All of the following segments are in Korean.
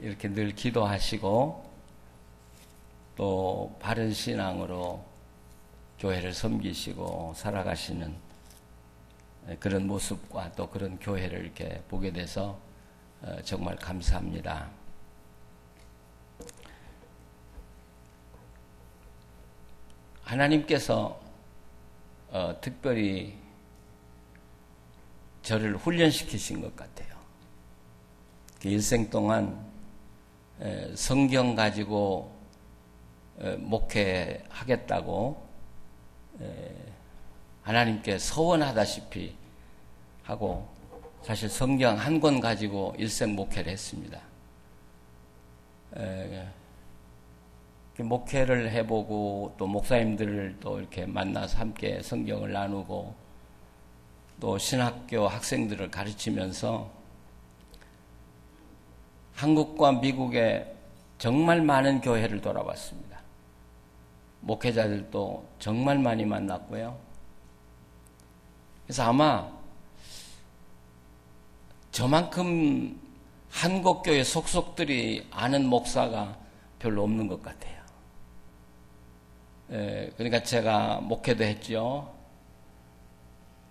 이렇게 늘 기도하시고 또 바른 신앙으로 교회를 섬기시고 살아가시는 그런 모습과 또 그런 교회를 이렇게 보게 돼서 정말 감사합니다. 하나님께서 특별히 저를 훈련시키신 것 같아요. 일생 동안 성경 가지고 목회하겠다고 하나님께 서원하다시피 하고 사실 성경 한 권 가지고 일생 목회를 했습니다. 목회를 해보고 또 목사님들을 또 이렇게 만나서 함께 성경을 나누고 또 신학교 학생들을 가르치면서 한국과 미국에 정말 많은 교회를 돌아봤습니다. 목회자들도 정말 많이 만났고요. 그래서 아마 저만큼 한국교회 속속들이 아는 목사가 별로 없는 것 같아요. 그러니까 제가 목회도 했죠.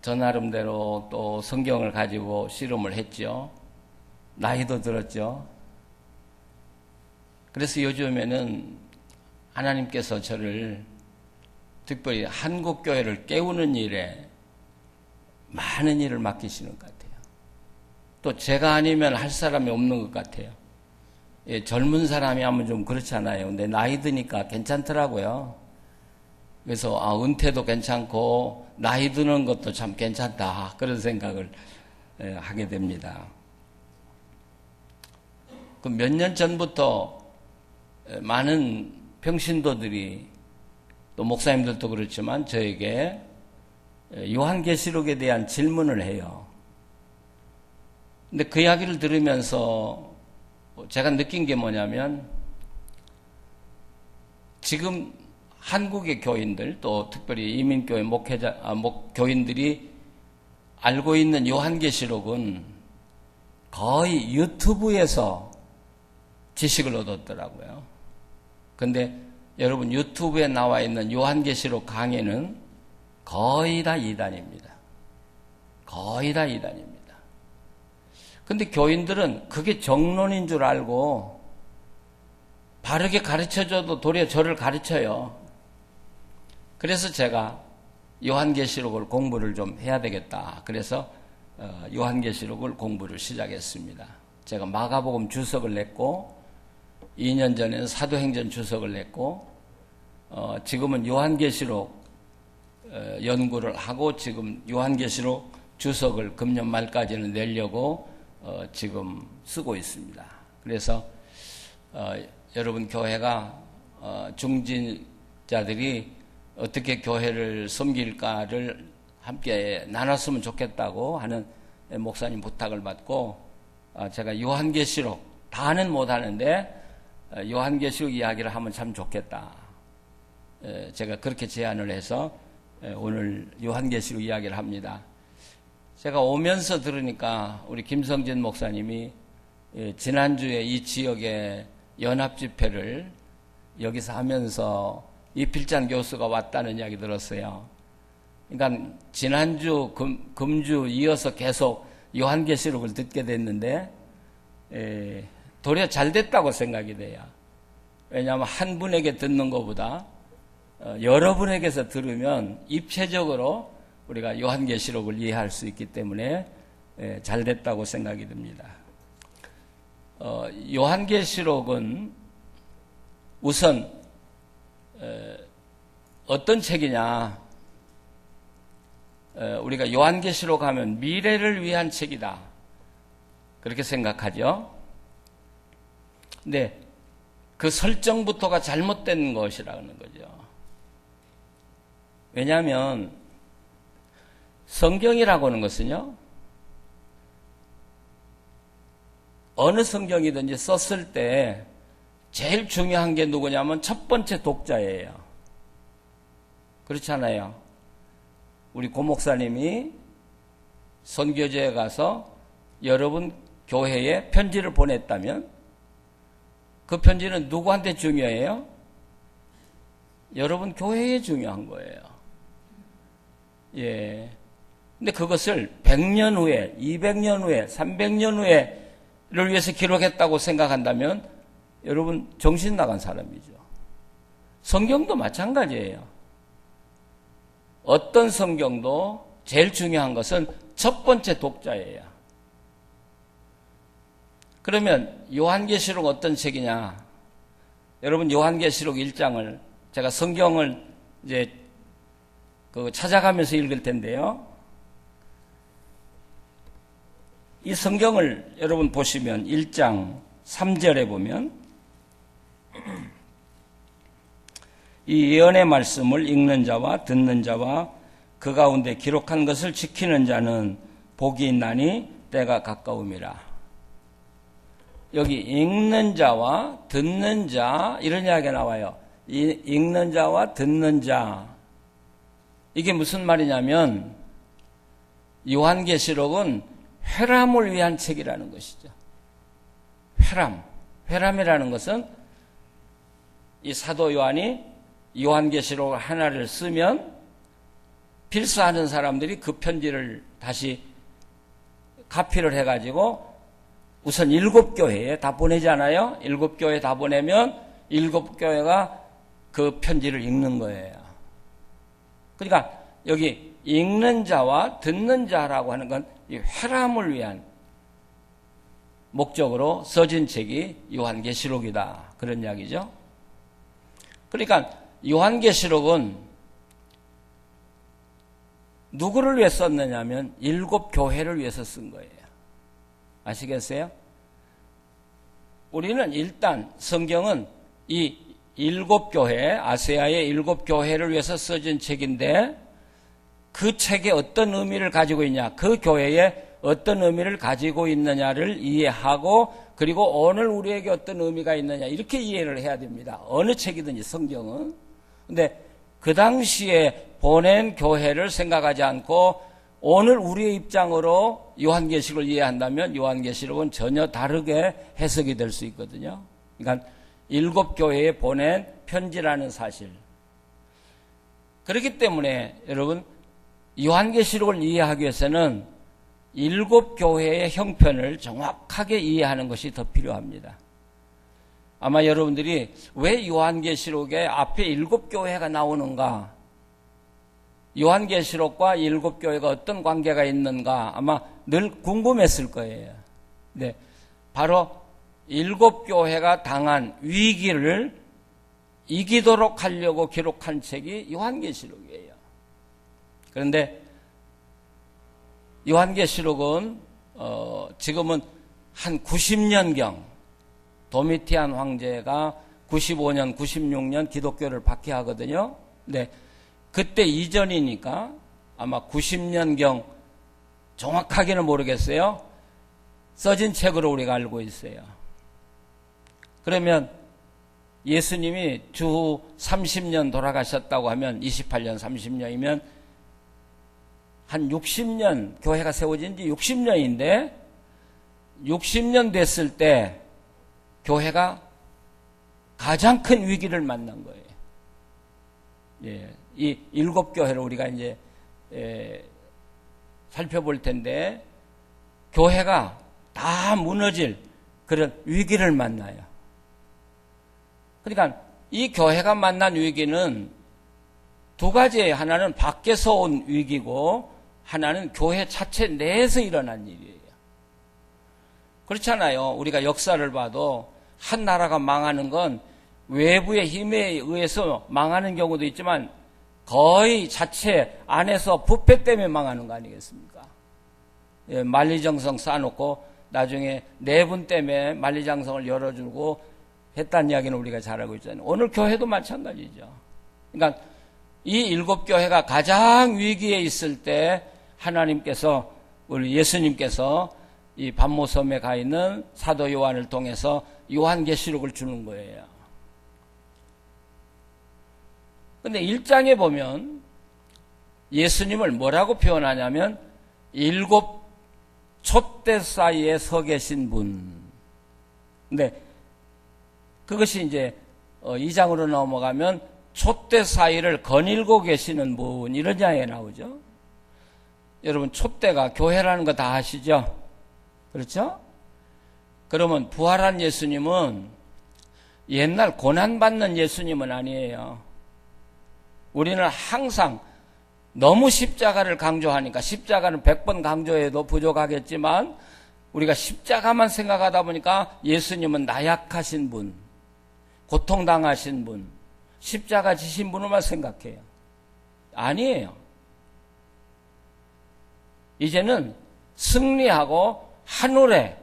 저 나름대로 또 성경을 가지고 씨름을 했죠. 나이도 들었죠. 그래서 요즘에는 하나님께서 저를 특별히 한국교회를 깨우는 일에 많은 일을 맡기시는 것 같아요. 또 제가 아니면 할 사람이 없는 것 같아요. 젊은 사람이 하면 좀 그렇잖아요. 근데 나이 드니까 괜찮더라고요. 그래서 은퇴도 괜찮고 나이 드는 것도 참 괜찮다 그런 생각을 하게 됩니다. 그 몇 년 전부터 많은 평신도들이 또 목사님들도 그렇지만 저에게 요한계시록에 대한 질문을 해요. 근데 그 이야기를 들으면서 제가 느낀 게 뭐냐면 지금 한국의 교인들 또 특별히 이민교회 교인들이 알고 있는 요한계시록은 거의 유튜브에서 지식을 얻었더라고요. 근데 여러분 유튜브에 나와 있는 요한계시록 강의는 거의 다 이단입니다. 거의 다 이단입니다. 근데 교인들은 그게 정론인 줄 알고 바르게 가르쳐줘도 도리어 저를 가르쳐요. 그래서 제가 요한계시록을 공부를 좀 해야 되겠다. 그래서 요한계시록을 공부를 시작했습니다. 제가 마가복음 주석을 냈고 2년 전에는 사도행전 주석을 냈고 지금은 요한계시록 연구를 하고 지금 요한계시록 주석을 금년 말까지는 내려고 지금 쓰고 있습니다. 그래서 여러분 교회가 중진자들이 어떻게 교회를 섬길까를 함께 나눴으면 좋겠다고 하는 목사님 부탁을 받고 제가 요한계시록 다는 못하는데 요한계시록 이야기를 하면 참 좋겠다. 제가 그렇게 제안을 해서 오늘 요한계시록 이야기를 합니다. 제가 오면서 들으니까 우리 김성진 목사님이 지난주에 이 지역의 연합집회를 여기서 하면서 이필장 교수가 왔다는 이야기 들었어요. 그러니까 지난주 금주 이어서 계속 요한계시록을 듣게 됐는데 도리어 잘 됐다고 생각이 돼요. 왜냐하면 한 분에게 듣는 것보다 여러분에게서 들으면 입체적으로 우리가 요한계시록을 이해할 수 있기 때문에 잘 됐다고 생각이 듭니다. 요한계시록은 우선 어떤 책이냐? 우리가 요한계시록 하면 미래를 위한 책이다. 그렇게 생각하죠. 근데 그 설정부터가 잘못된 것이라는 거죠. 왜냐하면 성경이라고 하는 것은요, 어느 성경이든지 썼을 때 제일 중요한 게 누구냐면 첫 번째 독자예요. 그렇잖아요. 우리 고 목사님이 선교제에 가서 여러분 교회에 편지를 보냈다면 그 편지는 누구한테 중요해요? 여러분 교회에 중요한 거예요. 예. 근데 그것을 100년 후에, 200년 후에, 300년 후에를 위해서 기록했다고 생각한다면 여러분 정신 나간 사람이죠. 성경도 마찬가지예요. 어떤 성경도 제일 중요한 것은 첫 번째 독자예요. 그러면 요한계시록 어떤 책이냐? 여러분 요한계시록 1장을 제가 성경을 이제 찾아가면서 읽을 텐데요. 이 성경을 여러분 보시면 1장 3절에 보면 이 예언의 말씀을 읽는 자와 듣는 자와 그 가운데 기록한 것을 지키는 자는 복이 있나니 때가 가까움이라. 여기 읽는 자와 듣는 자 이런 이야기가 나와요. 읽는 자와 듣는 자. 이게 무슨 말이냐면 요한계시록은 회람을 위한 책이라는 것이죠. 회람이라는 것은 이 사도 요한이 요한계시록 하나를 쓰면 필사하는 사람들이 그 편지를 다시 카피를 해가지고 우선 7교회에 다 보내잖아요. 7교회에 다 보내면 7교회가 그 편지를 읽는 거예요. 그러니까 여기 읽는 자와 듣는 자라고 하는 건 이 회람을 위한 목적으로 써진 책이 요한계시록이다. 그런 이야기죠. 그러니까 요한계시록은 누구를 위해 썼느냐면 7교회를 위해서 쓴 거예요. 아시겠어요? 우리는 일단 성경은 이 7교회, 아시아의 7교회를 위해서 써진 책인데 그 책에 어떤 의미를 가지고 있냐, 그 교회에 어떤 의미를 가지고 있느냐를 이해하고 그리고 오늘 우리에게 어떤 의미가 있느냐 이렇게 이해를 해야 됩니다. 어느 책이든지 성경은. 근데 그 당시에 보낸 교회를 생각하지 않고 오늘 우리의 입장으로 요한계시록을 이해한다면 요한계시록은 전혀 다르게 해석이 될 수 있거든요. 그러니까 7교회에 보낸 편지라는 사실. 그렇기 때문에 여러분 요한계시록을 이해하기 위해서는 7교회의 형편을 정확하게 이해하는 것이 더 필요합니다. 아마 여러분들이 왜 요한계시록에 앞에 7교회가 나오는가? 요한계시록과 7교회가 어떤 관계가 있는가? 아마 늘 궁금했을 거예요. 네, 바로 7교회가 당한 위기를 이기도록 하려고 기록한 책이 요한계시록이에요. 그런데 요한계시록은 지금은 한 90년경 도미티안 황제가 95년, 96년 기독교를 박해하거든요. 네, 그때 이전이니까 아마 90년경 정확하게는 모르겠어요. 써진 책으로 우리가 알고 있어요. 그러면 예수님이 주후 30년 돌아가셨다고 하면 28년, 30년이면 한 60년 교회가 세워진 지 60년인데 60년 됐을 때 교회가 가장 큰 위기를 만난 거예요. 예, 이 7교회를 우리가 이제 살펴볼 텐데 교회가 다 무너질 그런 위기를 만나요. 그러니까 이 교회가 만난 위기는 두 가지예요. 하나는 밖에서 온 위기고 하나는 교회 자체 내에서 일어난 일이에요. 그렇잖아요. 우리가 역사를 봐도 한 나라가 망하는 건 외부의 힘에 의해서 망하는 경우도 있지만 거의 자체 안에서 부패 때문에 망하는 거 아니겠습니까? 예, 만리장성 쌓아놓고 나중에 내분 때문에 만리장성을 열어주고 했다는 이야기는 우리가 잘 알고 있잖아요. 오늘 교회도 마찬가지죠. 그러니까 이 7교회가 가장 위기에 있을 때 하나님께서 우리 예수님께서 이 반모섬에 가 있는 사도 요한을 통해서 요한계시록을 주는 거예요. 근데 1장에 보면 예수님을 뭐라고 표현하냐면 7 촛대 사이에 서 계신 분. 근데 그것이 이제 2장으로 넘어가면 촛대 사이를 거닐고 계시는 분, 이런 이야기가 나오죠. 여러분, 촛대가 교회라는 거 다 아시죠? 그렇죠? 그러면 부활한 예수님은 옛날 고난받는 예수님은 아니에요. 우리는 항상 너무 십자가를 강조하니까, 십자가는 100번 강조해도 부족하겠지만 우리가 십자가만 생각하다 보니까 예수님은 나약하신 분, 고통당하신 분, 십자가 지신 분으로만 생각해요. 아니에요. 이제는 승리하고 하늘에,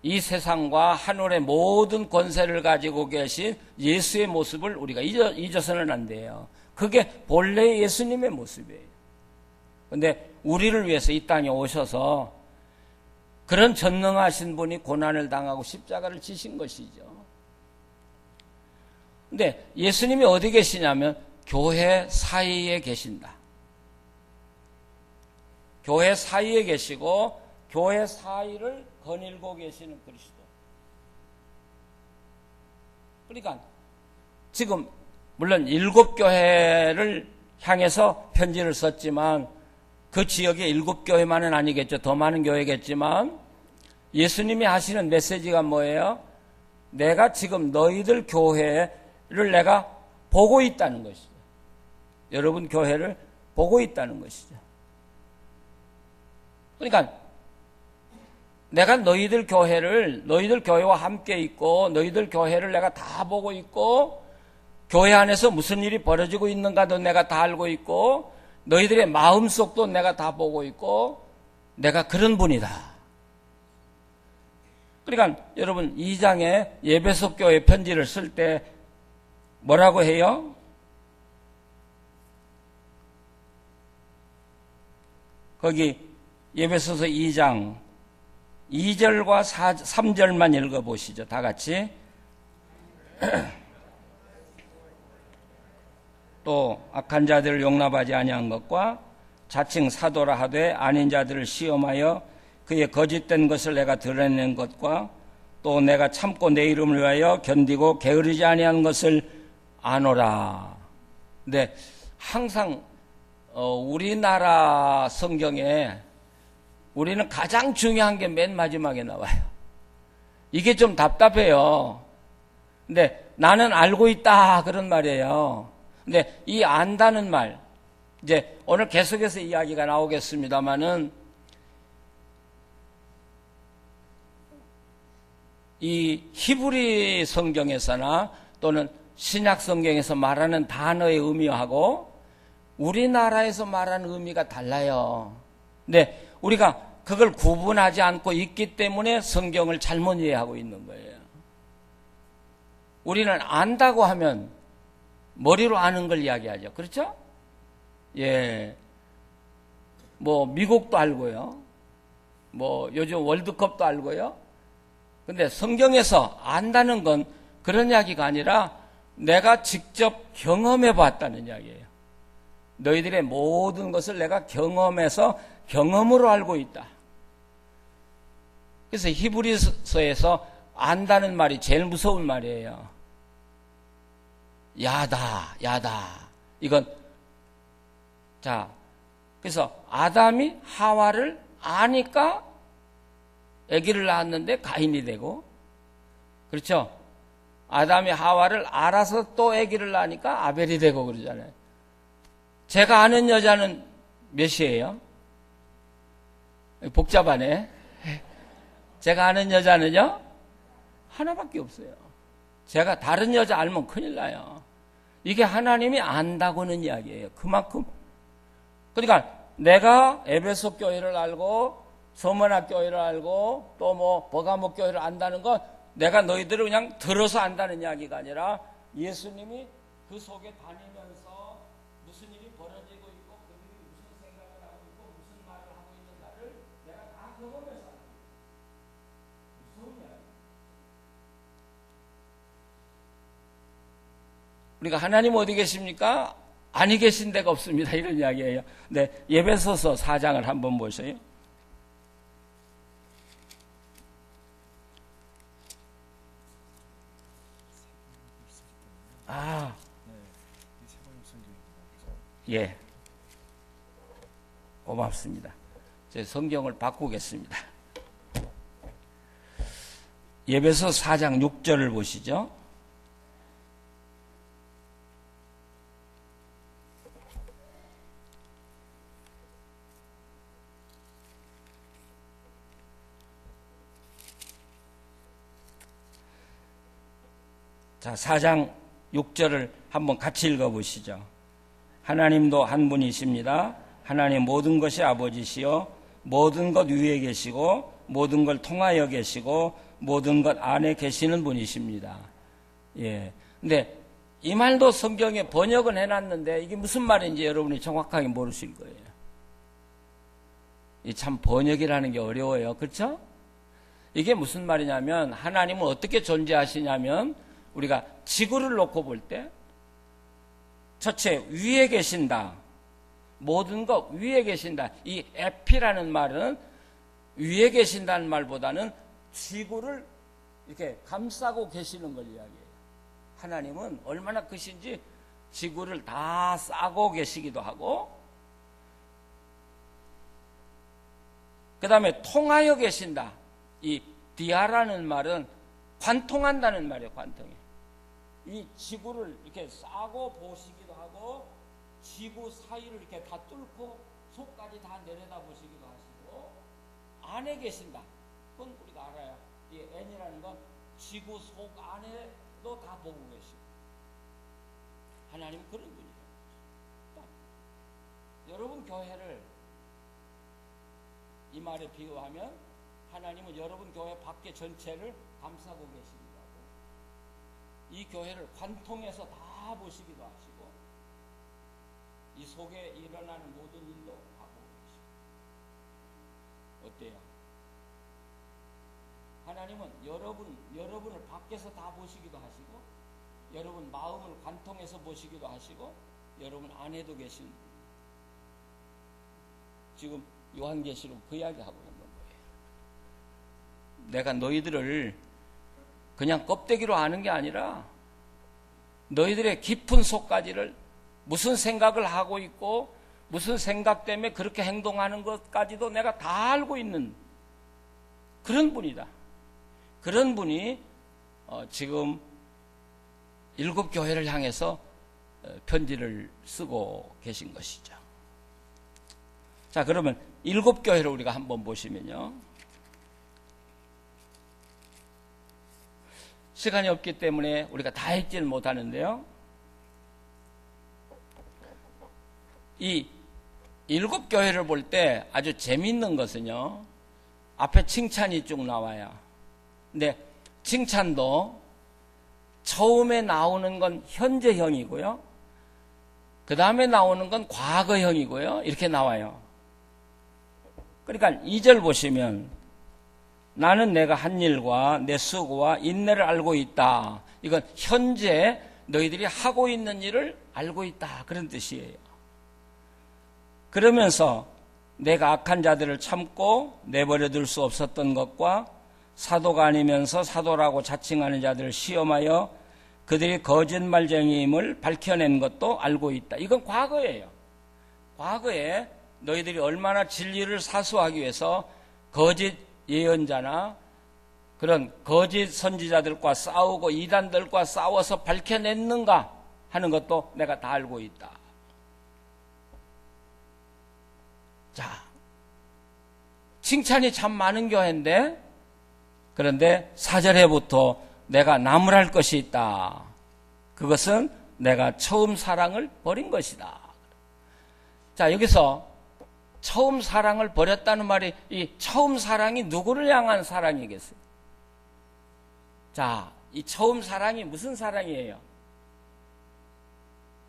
이 세상과 하늘의 모든 권세를 가지고 계신 예수의 모습을 우리가 잊어서는 안 돼요. 그게 본래 예수님의 모습이에요. 그런데 우리를 위해서 이 땅에 오셔서 그런 전능하신 분이 고난을 당하고 십자가를 지신 것이죠. 근데 예수님이 어디 계시냐면 교회 사이에 계신다. 교회 사이에 계시고 교회 사이를 거닐고 계시는 그리스도. 그러니까 지금 물론 7교회를 향해서 편지를 썼지만 그 지역의 7교회만은 아니겠죠. 더 많은 교회겠지만 예수님이 하시는 메시지가 뭐예요? 내가 지금 너희들 교회를 내가 보고 있다는 것이죠. 여러분 교회를 보고 있다는 것이죠. 그러니까 내가 너희들 교회와 함께 있고 너희들 교회를 내가 다 보고 있고 교회 안에서 무슨 일이 벌어지고 있는가도 내가 다 알고 있고 너희들의 마음속도 내가 다 보고 있고 내가 그런 분이다. 그러니까 여러분 2장에 에베소 교회 편지를 쓸 때 뭐라고 해요? 거기 에베소서 2장 2절과 3절만 읽어보시죠. 다 같이. 또 악한 자들을 용납하지 아니한 것과 자칭 사도라 하되 아닌 자들을 시험하여 그의 거짓된 것을 내가 드러낸 것과 또 내가 참고 내 이름을 위하여 견디고 게으르지 아니한 것을 아노라. 근데 항상 우리나라 성경에 우리는 가장 중요한 게 맨 마지막에 나와요. 이게 좀 답답해요. 근데 나는 알고 있다 그런 말이에요. 근데 이 안다는 말, 이제 오늘 계속해서 이야기가 나오겠습니다만은 이 히브리 성경에서나 또는 신약 성경에서 말하는 단어의 의미하고 우리나라에서 말하는 의미가 달라요. 근데 우리가 그걸 구분하지 않고 있기 때문에 성경을 잘못 이해하고 있는 거예요. 우리는 안다고 하면 머리로 아는 걸 이야기하죠. 그렇죠? 예. 뭐 미국도 알고요. 뭐 요즘 월드컵도 알고요. 근데 성경에서 안다는 건 그런 이야기가 아니라 내가 직접 경험해 봤다는 이야기예요. 너희들의 모든 것을 내가 경험해서 경험으로 알고 있다. 그래서 히브리서에서 안다는 말이 제일 무서운 말이에요. 야다. 이건 자, 그래서 아담이 하와를 아니까 아기를 낳았는데 가인이 되고, 그렇죠? 아담이 하와를 알아서 또 아기를 낳으니까 아벨이 되고 그러잖아요. 제가 아는 여자는 몇이에요? 복잡하네. 제가 아는 여자는요? 하나밖에 없어요. 제가 다른 여자 알면 큰일 나요. 이게 하나님이 안다고는 이야기예요. 그만큼. 그러니까 내가 에베소 교회를 알고 서머나 교회를 알고 또 뭐 버가모 교회를 안다는 건 내가 너희들을 그냥 들어서 안다는 이야기가 아니라 예수님이 그 속에 다니면서 무슨 일이 벌어지고 있고 그들이 무슨 생각을 하고 있고 무슨 말을 하고 있는가를 내가 다 경험해서 알고 있어요. 무서운 이야기. 우리가 하나님 어디 계십니까? 아니 계신 데가 없습니다. 이런 이야기예요. 네, 에베소서 4장을 한번 보세요. 예. 고맙습니다. 제 성경을 바꾸겠습니다. 에베소 4장 6절을 보시죠. 자, 4장 6절을 한번 같이 읽어보시죠. 하나님도 한 분이십니다. 하나님 모든 것이 아버지시요 모든 것 위에 계시고 모든 걸 통하여 계시고 모든 것 안에 계시는 분이십니다. 예. 근데 이 말도 성경에 번역은 해놨는데 이게 무슨 말인지 여러분이 정확하게 모르실 거예요. 이 참 번역이라는 게 어려워요. 그렇죠? 이게 무슨 말이냐면 하나님은 어떻게 존재하시냐면 우리가 지구를 놓고 볼 때 첫째 위에 계신다. 모든 것 위에 계신다. 이 에피라는 말은 위에 계신다는 말보다는 지구를 이렇게 감싸고 계시는 걸 이야기해요. 하나님은 얼마나 크신지 지구를 다 싸고 계시기도 하고 그 다음에 통하여 계신다. 이 디아라는 말은 관통한다는 말이에요. 관통해. 이 지구를 이렇게 싸고 보시기도 하고 지구 사이를 이렇게 다 뚫고 속까지 다 내려다 보시기도 하시고 안에 계신다. 그건 우리가 알아요. 이 N이라는 건 지구 속 안에도 다 보고 계시고 하나님은 그런 분이에요. 여러분 교회를 이 말에 비유하면 하나님은 여러분 교회 밖에 전체를 감싸고 계십니다. 이 교회를 관통해서 다 보시기도 하시고 이 속에 일어나는 모든 일도 다 보고 계십니다. 어때요? 하나님은 여러분을 밖에서 다 보시기도 하시고 여러분 마음을 관통해서 보시기도 하시고 여러분 안에도 계신 지금 요한계시록 그 이야기하고 있는 거예요. 내가 너희들을 그냥 껍데기로 아는 게 아니라 너희들의 깊은 속까지를 무슨 생각을 하고 있고 무슨 생각 때문에 그렇게 행동하는 것까지도 내가 다 알고 있는 그런 분이다. 그런 분이 지금 7교회를 향해서 편지를 쓰고 계신 것이죠. 자, 그러면 7교회를 우리가 한번 보시면요. 시간이 없기 때문에 우리가 다 읽지는 못하는데요. 이 7교회를 볼 때 아주 재미있는 것은요. 앞에 칭찬이 쭉 나와요. 근데 칭찬도 처음에 나오는 건 현재형이고요. 그 다음에 나오는 건 과거형이고요. 이렇게 나와요. 그러니까 2절 보시면 나는 내가 한 일과 내 수고와 인내를 알고 있다. 이건 현재 너희들이 하고 있는 일을 알고 있다. 그런 뜻이에요. 그러면서 내가 악한 자들을 참고 내버려둘 수 없었던 것과 사도가 아니면서 사도라고 자칭하는 자들을 시험하여 그들이 거짓말쟁이임을 밝혀낸 것도 알고 있다. 이건 과거예요. 과거에 너희들이 얼마나 진리를 사수하기 위해서 거짓 예언자나 그런 거짓 선지자들과 싸우고 이단들과 싸워서 밝혀냈는가 하는 것도 내가 다 알고 있다. 자, 칭찬이 참 많은 교회인데 그런데 4절에부터 내가 나무랄 것이 있다. 그것은 내가 처음 사랑을 버린 것이다. 자, 여기서 처음 사랑을 버렸다는 말이 이 처음 사랑이 누구를 향한 사랑이겠어요? 자, 이 처음 사랑이 무슨 사랑이에요?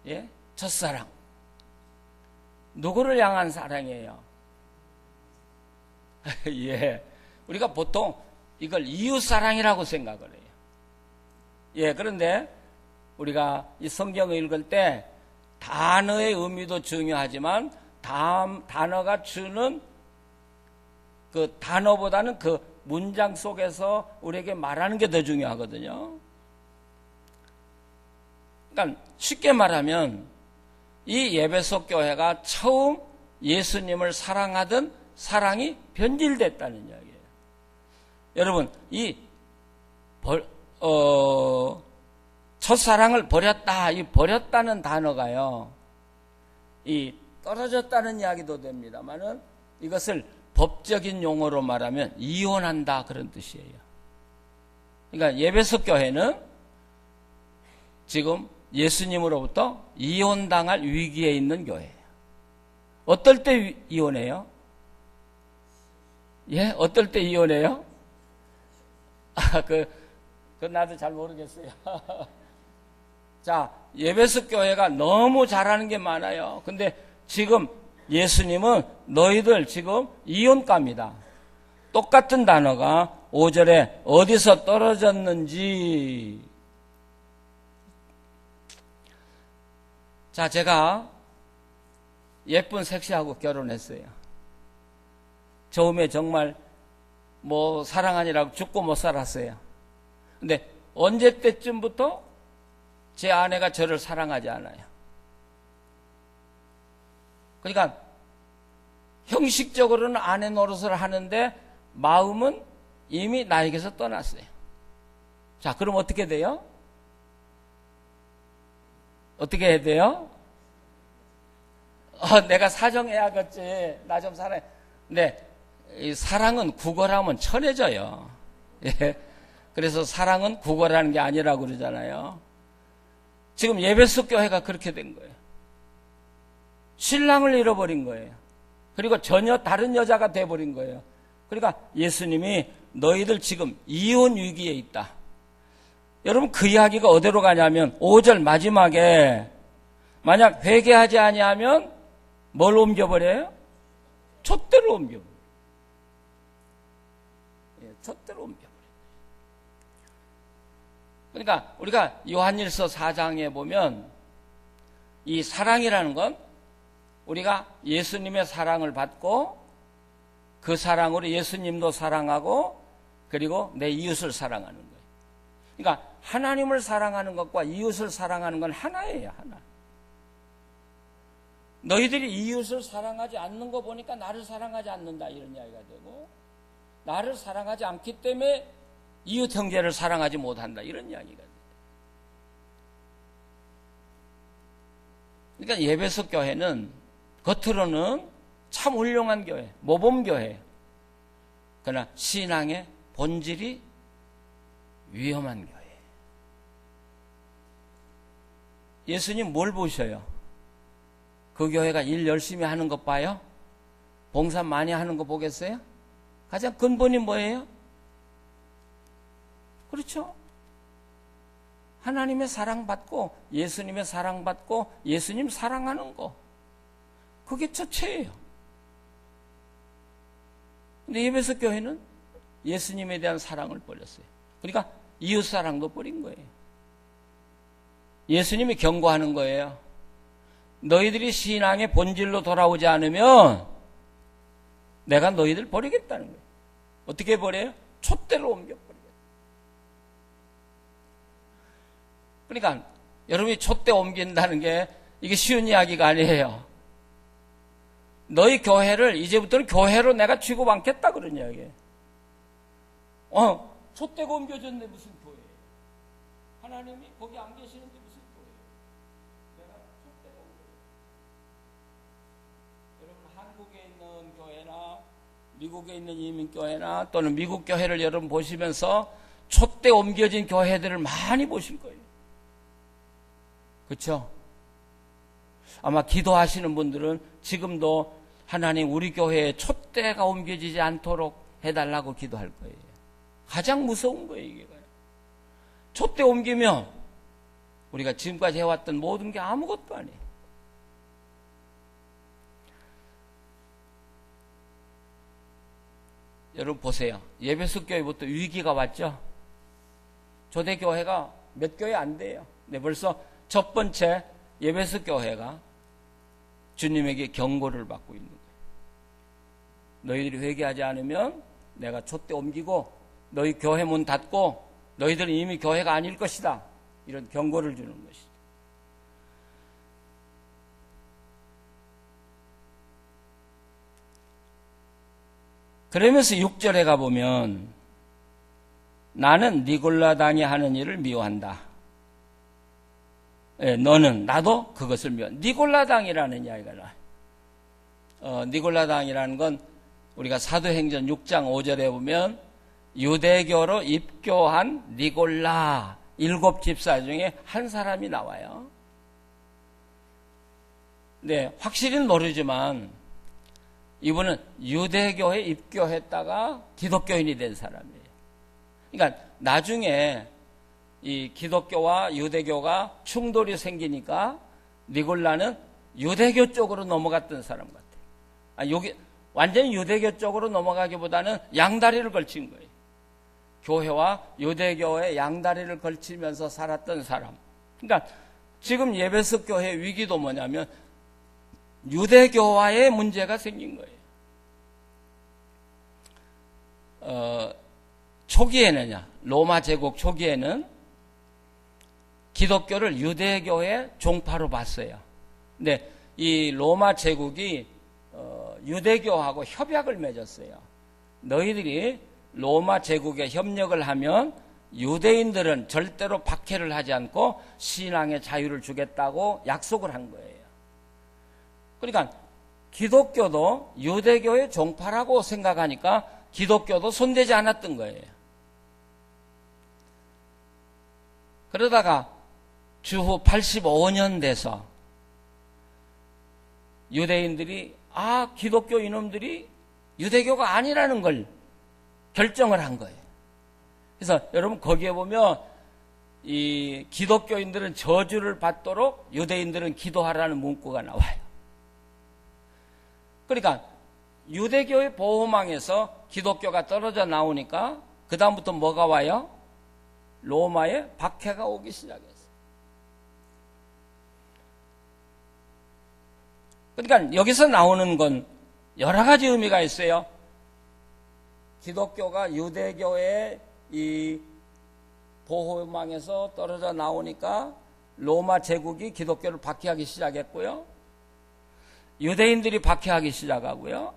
예? 첫사랑. 누구를 향한 사랑이에요? 예. 우리가 보통 이걸 이웃사랑이라고 생각을 해요. 예, 그런데 우리가 이 성경을 읽을 때 단어의 의미도 중요하지만 단어가 주는 그 단어보다는 그 문장 속에서 우리에게 말하는 게 더 중요하거든요. 그러니까 쉽게 말하면 이 에베소 교회가 처음 예수님을 사랑하던 사랑이 변질됐다는 이야기예요. 여러분, 이 첫사랑을 버렸다, 이 버렸다는 단어가요, 이 떨어졌다는 이야기도 됩니다만은 이것을 법적인 용어로 말하면 이혼한다, 그런 뜻이에요. 그러니까 에베소 교회는 지금 예수님으로부터 이혼당할 위기에 있는 교회예요. 어떨 때 이혼해요? 예? 어떨 때 이혼해요? 그건 나도 잘 모르겠어요. 자, 에베소 교회가 너무 잘하는 게 많아요. 근데 지금 예수님은 너희들 지금 이혼가입니다. 똑같은 단어가 5절에 어디서 떨어졌는지. 자, 제가 예쁜 섹시하고 결혼했어요. 처음에 정말 사랑하니라고 죽고 못 살았어요. 근데 언제 때쯤부터 제 아내가 저를 사랑하지 않아요. 그러니까 형식적으로는 아내 노릇을 하는데 마음은 이미 나에게서 떠났어요. 자, 그럼 어떻게 돼요? 어떻게 해야 돼요? 내가 사정해야겠지. 나 좀 사랑해. 근데 이 사랑은 구걸하면 천해져요. 예. 그래서 사랑은 구걸하는 게 아니라고 그러잖아요. 지금 에베소 교회가 그렇게 된 거예요. 신랑을 잃어버린 거예요. 그리고 전혀 다른 여자가 돼버린 거예요. 그러니까 예수님이 너희들 지금 이혼 위기에 있다. 여러분, 그 이야기가 어디로 가냐면 5절 마지막에 만약 회개하지 아니하면 뭘 옮겨버려요? 촛대로 옮겨버려요. 예, 촛대로 옮겨버려요. 그러니까 우리가 요한일서 4장에 보면 이 사랑이라는 건 우리가 예수님의 사랑을 받고 그 사랑으로 예수님도 사랑하고 그리고 내 이웃을 사랑하는 거예요. 그러니까 하나님을 사랑하는 것과 이웃을 사랑하는 건 하나예요, 하나. 너희들이 이웃을 사랑하지 않는 거 보니까 나를 사랑하지 않는다, 이런 이야기가 되고, 나를 사랑하지 않기 때문에 이웃 형제를 사랑하지 못한다, 이런 이야기가 돼요. 그러니까 에베소 교회는 겉으로는 참 훌륭한 교회, 모범교회예요. 그러나 신앙의 본질이 위험한 교회예요. 예수님 뭘 보셔요? 그 교회가 일 열심히 하는 것 봐요? 봉사 많이 하는 거 보겠어요? 가장 근본이 뭐예요? 그렇죠? 하나님의 사랑받고 예수님의 사랑받고 예수님 사랑하는 거, 그게 첫째예요. 근데 에베소 교회는 예수님에 대한 사랑을 버렸어요. 그러니까 이웃 사랑도 버린 거예요. 예수님이 경고하는 거예요. 너희들이 신앙의 본질로 돌아오지 않으면 내가 너희들 버리겠다는 거예요. 어떻게 버려요? 촛대로 옮겨버리겠다. 그러니까 여러분이 촛대 옮긴다는 게 이게 쉬운 이야기가 아니에요. 너희 교회를 이제부터는 교회로 내가 취급 않겠다, 그런 이야기예요. 촛대가 옮겨졌는데 무슨 교회예요? 하나님이 거기 안 계시는데 무슨 교회예요? 내가 촛대가 옮겨졌어요. 여러분, 한국에 있는 교회나 미국에 있는 이민교회나 또는 미국 교회를 여러분 보시면서 촛대 옮겨진 교회들을 많이 보실 거예요. 그렇죠? 아마 기도하시는 분들은 지금도 하나님 우리 교회에 촛대가 옮겨지지 않도록 해달라고 기도할 거예요. 가장 무서운 거예요, 이게. 촛대 옮기면 우리가 지금까지 해왔던 모든 게 아무것도 아니에요. 여러분 보세요. 에베소 교회부터 위기가 왔죠. 초대교회가 몇 교회 안 돼요. 네, 벌써 첫 번째 에베소 교회가 주님에게 경고를 받고 있는 거예요. 너희들이 회개하지 않으면 내가 촛대 옮기고 너희 교회 문 닫고 너희들은 이미 교회가 아닐 것이다, 이런 경고를 주는 것이죠. 그러면서 6절에 가보면 나는 니골라당이 하는 일을 미워한다. 예, 너는 나도 그것을 미워. 니골라당이라는 이야기가 나와요. 니골라당이라는 건 우리가 사도행전 6장 5절에 보면 유대교로 입교한 니골라 7집사 중에 한 사람이 나와요. 네, 확실히는 모르지만 이분은 유대교에 입교했다가 기독교인이 된 사람이에요. 그러니까 나중에 이 기독교와 유대교가 충돌이 생기니까 니골라는 유대교 쪽으로 넘어갔던 사람 같아요. 여기 완전히 유대교 쪽으로 넘어가기보다는 양다리를 걸친 거예요. 교회와 유대교의 양다리를 걸치면서 살았던 사람. 그러니까 지금 예배석 교회 위기도 뭐냐면 유대교와의 문제가 생긴 거예요. 초기에는요, 로마 제국 초기에는 기독교를 유대교의 종파로 봤어요. 근데 이 로마 제국이 유대교하고 협약을 맺었어요. 너희들이 로마 제국에 협력을 하면 유대인들은 절대로 박해를 하지 않고 신앙의 자유를 주겠다고 약속을 한 거예요. 그러니까 기독교도 유대교의 종파라고 생각하니까 기독교도 손대지 않았던 거예요. 그러다가 주후 85년 돼서 유대인들이 기독교 이놈들이 유대교가 아니라는 걸 결정을 한 거예요. 그래서 여러분 거기에 보면 이 기독교인들은 저주를 받도록 유대인들은 기도하라는 문구가 나와요. 그러니까 유대교의 보호망에서 기독교가 떨어져 나오니까 그 다음부터 뭐가 와요? 로마의 박해가 오기 시작했어요. 그러니까 여기서 나오는 건 여러 가지 의미가 있어요. 기독교가 유대교의 이 보호망에서 떨어져 나오니까 로마 제국이 기독교를 박해하기 시작했고요. 유대인들이 박해하기 시작하고요.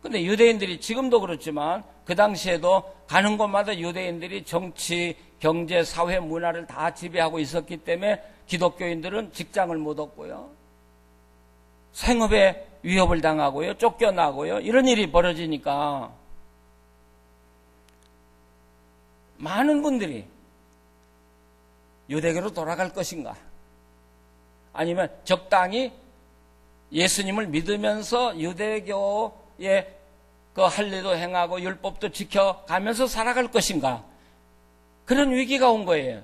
근데 유대인들이 지금도 그렇지만 그 당시에도 가는 곳마다 유대인들이 정치, 경제, 사회, 문화를 다 지배하고 있었기 때문에 기독교인들은 직장을 못 얻고요. 생업에 위협을 당하고요. 쫓겨나고요. 이런 일이 벌어지니까 많은 분들이 유대교로 돌아갈 것인가? 아니면 적당히 예수님을 믿으면서 유대교의 그 할례도 행하고 율법도 지켜가면서 살아갈 것인가? 그런 위기가 온 거예요.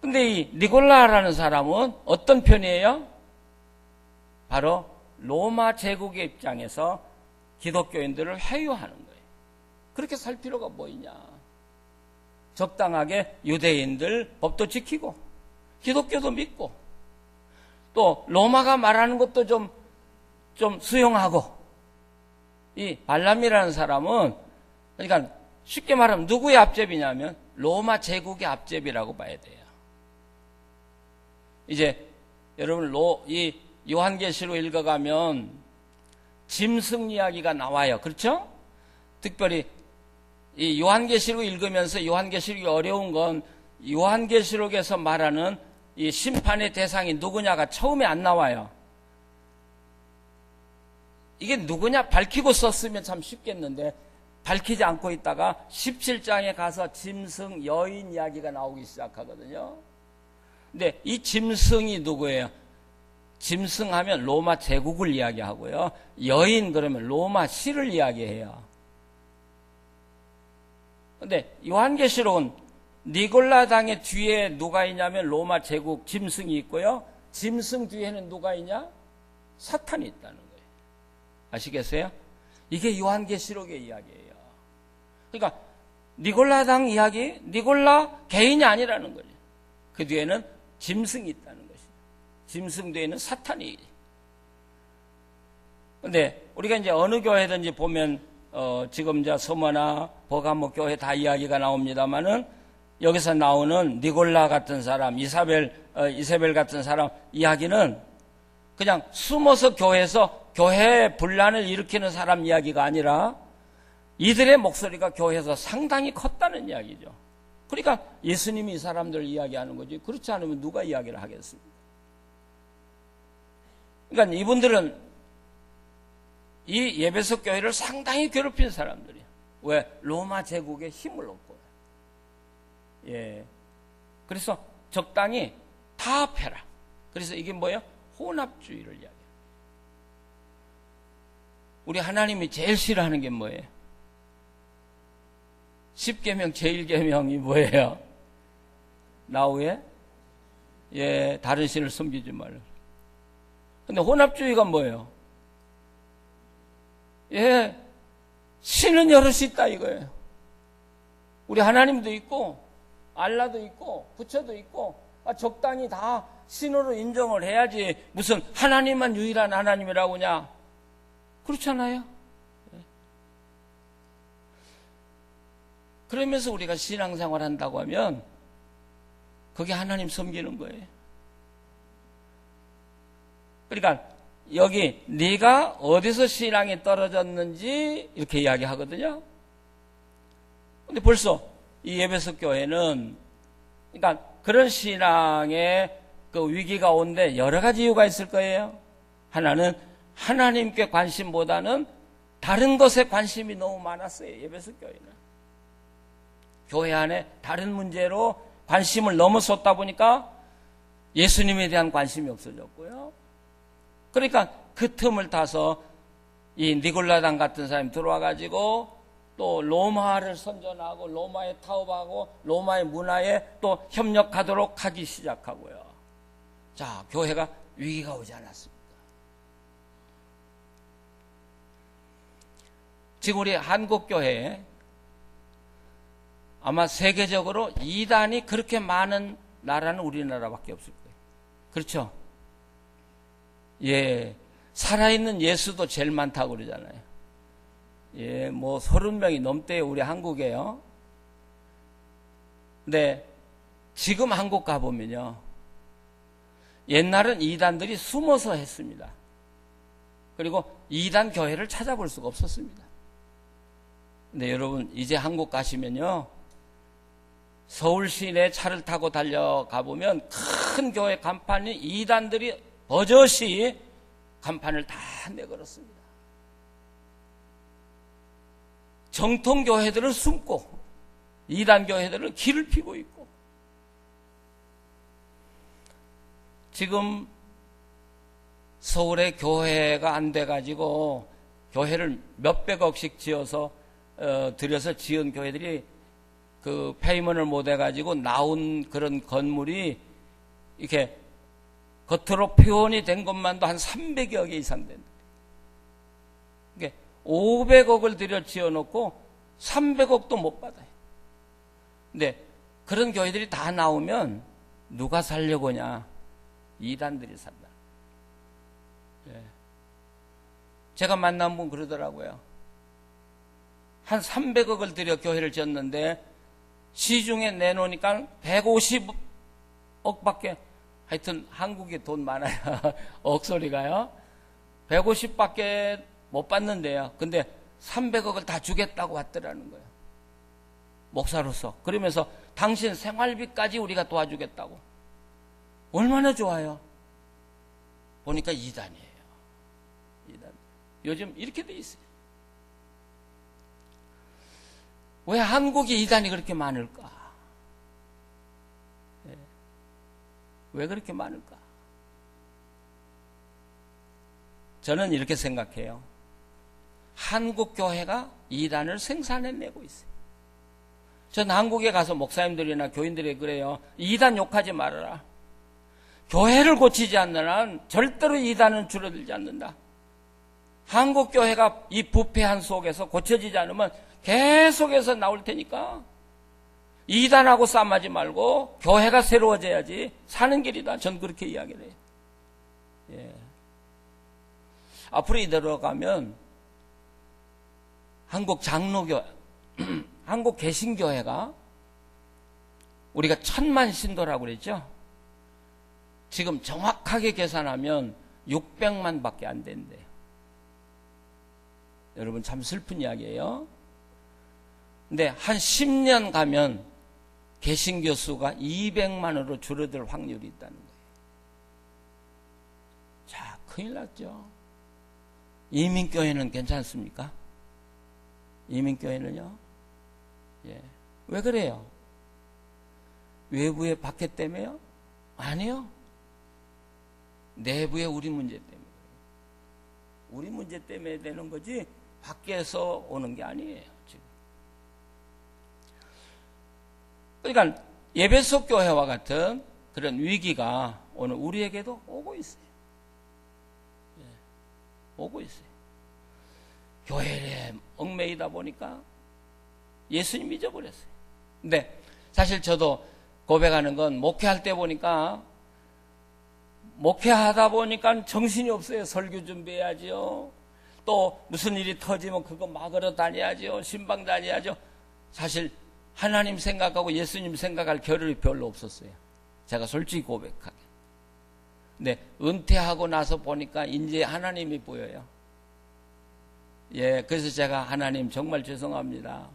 근데 이 니골라라는 사람은 어떤 편이에요? 바로 로마 제국의 입장에서 기독교인들을 회유하는 거예요. 그렇게 살 필요가 뭐 있냐? 적당하게 유대인들 법도 지키고 기독교도 믿고 또 로마가 말하는 것도 좀 수용하고. 이 발람이라는 사람은 그러니까 쉽게 말하면 누구의 앞제비냐면 로마 제국의 앞제비라고 봐야 돼요. 이제 여러분 이 요한계시록 읽어가면 짐승 이야기가 나와요. 그렇죠? 특별히 이 요한계시록 읽으면서 요한계시록이 어려운 건 요한계시록에서 말하는 이 심판의 대상이 누구냐가 처음에 안 나와요. 이게 누구냐 밝히고 썼으면 참 쉽겠는데 밝히지 않고 있다가 17장에 가서 짐승 여인 이야기가 나오기 시작하거든요. 근데 이 짐승이 누구예요? 짐승 하면 로마 제국을 이야기하고요. 여인 그러면 로마 시를 이야기해요. 근데 요한계시록은 니골라당의 뒤에 누가 있냐면 로마 제국 짐승이 있고요. 짐승 뒤에는 누가 있냐? 사탄이 있다는 거예요. 아시겠어요? 이게 요한계시록의 이야기예요. 그러니까 니골라당 이야기, 니골라 개인이 아니라는 거죠. 그 뒤에는 짐승이 있다는 것이죠. 짐승 뒤에는 사탄이. 근데 우리가 이제 어느 교회든지 보면 지금 이제 서머나 버가모 교회 다 이야기가 나옵니다만은 여기서 나오는 니골라 같은 사람, 이사벨 같은 사람 이야기는 그냥 숨어서 교회에서 교회 분란을 일으키는 사람 이야기가 아니라 이들의 목소리가 교회에서 상당히 컸다는 이야기죠. 그러니까 예수님이 이 사람들을 이야기하는 거지. 그렇지 않으면 누가 이야기를 하겠습니까? 그러니까 이분들은 이 에베소 교회를 상당히 괴롭힌 사람들이에요. 왜? 로마 제국의 힘을 얻고. 예. 그래서 적당히 타협해라. 그래서 이게 뭐예요? 혼합주의를 이야기해요. 우리 하나님이 제일 싫어하는 게 뭐예요? 10계명 제1계명이 뭐예요? 나후에 예, 다른 신을 섬기지 말라. 근데 혼합주의가 뭐예요? 예, 신은 여럿이 있다 이거예요. 우리 하나님도 있고 알라도 있고 부처도 있고 적당히 다 신으로 인정을 해야지 무슨 하나님만 유일한 하나님이라고 하냐? 그렇잖아요. 그러면서 우리가 신앙생활 한다고 하면 그게 하나님 섬기는 거예요. 그러니까 여기 네가 어디서 신앙이 떨어졌는지 이렇게 이야기하거든요. 근데 벌써 이 에베소 교회는 그러니까 그런 신앙의 그 위기가 온데 여러 가지 이유가 있을 거예요. 하나는 하나님께 관심보다는 다른 것에 관심이 너무 많았어요. 에베소 교회는. 교회 안에 다른 문제로 관심을 너무 쏟다 보니까 예수님에 대한 관심이 없어졌고요. 그러니까 그 틈을 타서 이 니골라당 같은 사람이 들어와가지고 또 로마를 선전하고 로마에 타협하고 로마의 문화에 또 협력하도록 하기 시작하고요. 자, 교회가 위기가 오지 않았습니까? 지금 우리 한국교회에 아마 세계적으로 이단이 그렇게 많은 나라는 우리나라밖에 없을 거예요. 그렇죠? 예, 살아있는 예수도 제일 많다고 그러잖아요. 예, 뭐 30명이 넘대요, 우리 한국에요. 근데 지금 한국 가보면요, 옛날은 이단들이 숨어서 했습니다. 그리고 이단 교회를 찾아볼 수가 없었습니다. 근데 여러분 이제 한국 가시면요, 서울 시내 차를 타고 달려가 보면 큰 교회 간판이 이단들이 버젓이 간판을 다 내걸었습니다. 정통 교회들은 숨고 이단 교회들은 길을 피고 있고, 지금 서울에 교회가 안 돼가지고 교회를 몇백억씩 지어서 들여서 지은 교회들이 그 페이먼을 못 해가지고 나온 그런 건물이 이렇게 겉으로 표현이 된 것만도 한 300여 개 이상 된다. 이게 500억을 들여 지어놓고 300억도 못 받아요. 근데 그런 교회들이 다 나오면 누가 살려고 하냐? 이단들이 산다. 예. 제가 만난 분 그러더라고요. 한 300억을 들여 교회를 지었는데 시중에 내놓으니까 150억밖에, 하여튼 한국에 돈 많아요. 억소리가요. 150밖에 못 받는데요. 근데 300억을 다 주겠다고 왔더라는 거예요. 목사로서. 그러면서 당신 생활비까지 우리가 도와주겠다고. 얼마나 좋아요. 보니까 이단이에요. 이단. 요즘 이렇게 돼 있어요. 왜 한국에 이단이 그렇게 많을까? 네. 왜 그렇게 많을까? 저는 이렇게 생각해요. 한국 교회가 이단을 생산해내고 있어요. 전 한국에 가서 목사님들이나 교인들이 그래요. 이단 욕하지 말아라. 교회를 고치지 않는 한 절대로 이단은 줄어들지 않는다. 한국 교회가 이 부패한 속에서 고쳐지지 않으면 계속해서 나올 테니까 이단하고 싸움하지 말고 교회가 새로워져야지 사는 길이다. 전 그렇게 이야기를 해요. 예. 앞으로 이대로 가면 한국 장로교, 한국 개신교회가 우리가 1000만 신도라고 그랬죠. 지금 정확하게 계산하면 600만 밖에 안 된대요. 여러분 참 슬픈 이야기예요. 근데 한 10년 가면 개신교 수가 200만으로 줄어들 확률이 있다는 거예요. 자, 큰일 났죠. 이민교회는 괜찮습니까? 이민교회는요? 예. 왜 그래요? 외부의 박해 때문에요? 아니요. 내부의 우리 문제 때문에. 우리 문제 때문에 되는 거지 밖에서 오는 게 아니에요. 지금. 그러니까 에베소 교회와 같은 그런 위기가 오늘 우리에게도 오고 있어요. 예. 오고 있어요. 교회에 얽매이다 보니까 예수님 잊어버렸어요. 근데 사실 저도 고백하는 건 목회할 때 보니까 목회하다 보니까 정신이 없어요. 설교 준비해야죠. 또 무슨 일이 터지면 그거 막으러 다녀야죠. 신방 다녀야죠. 사실 하나님 생각하고 예수님 생각할 겨를이 별로 없었어요. 제가 솔직히 고백하게. 근데 은퇴하고 나서 보니까 이제 하나님이 보여요. 예, 그래서 제가 하나님 정말 죄송합니다.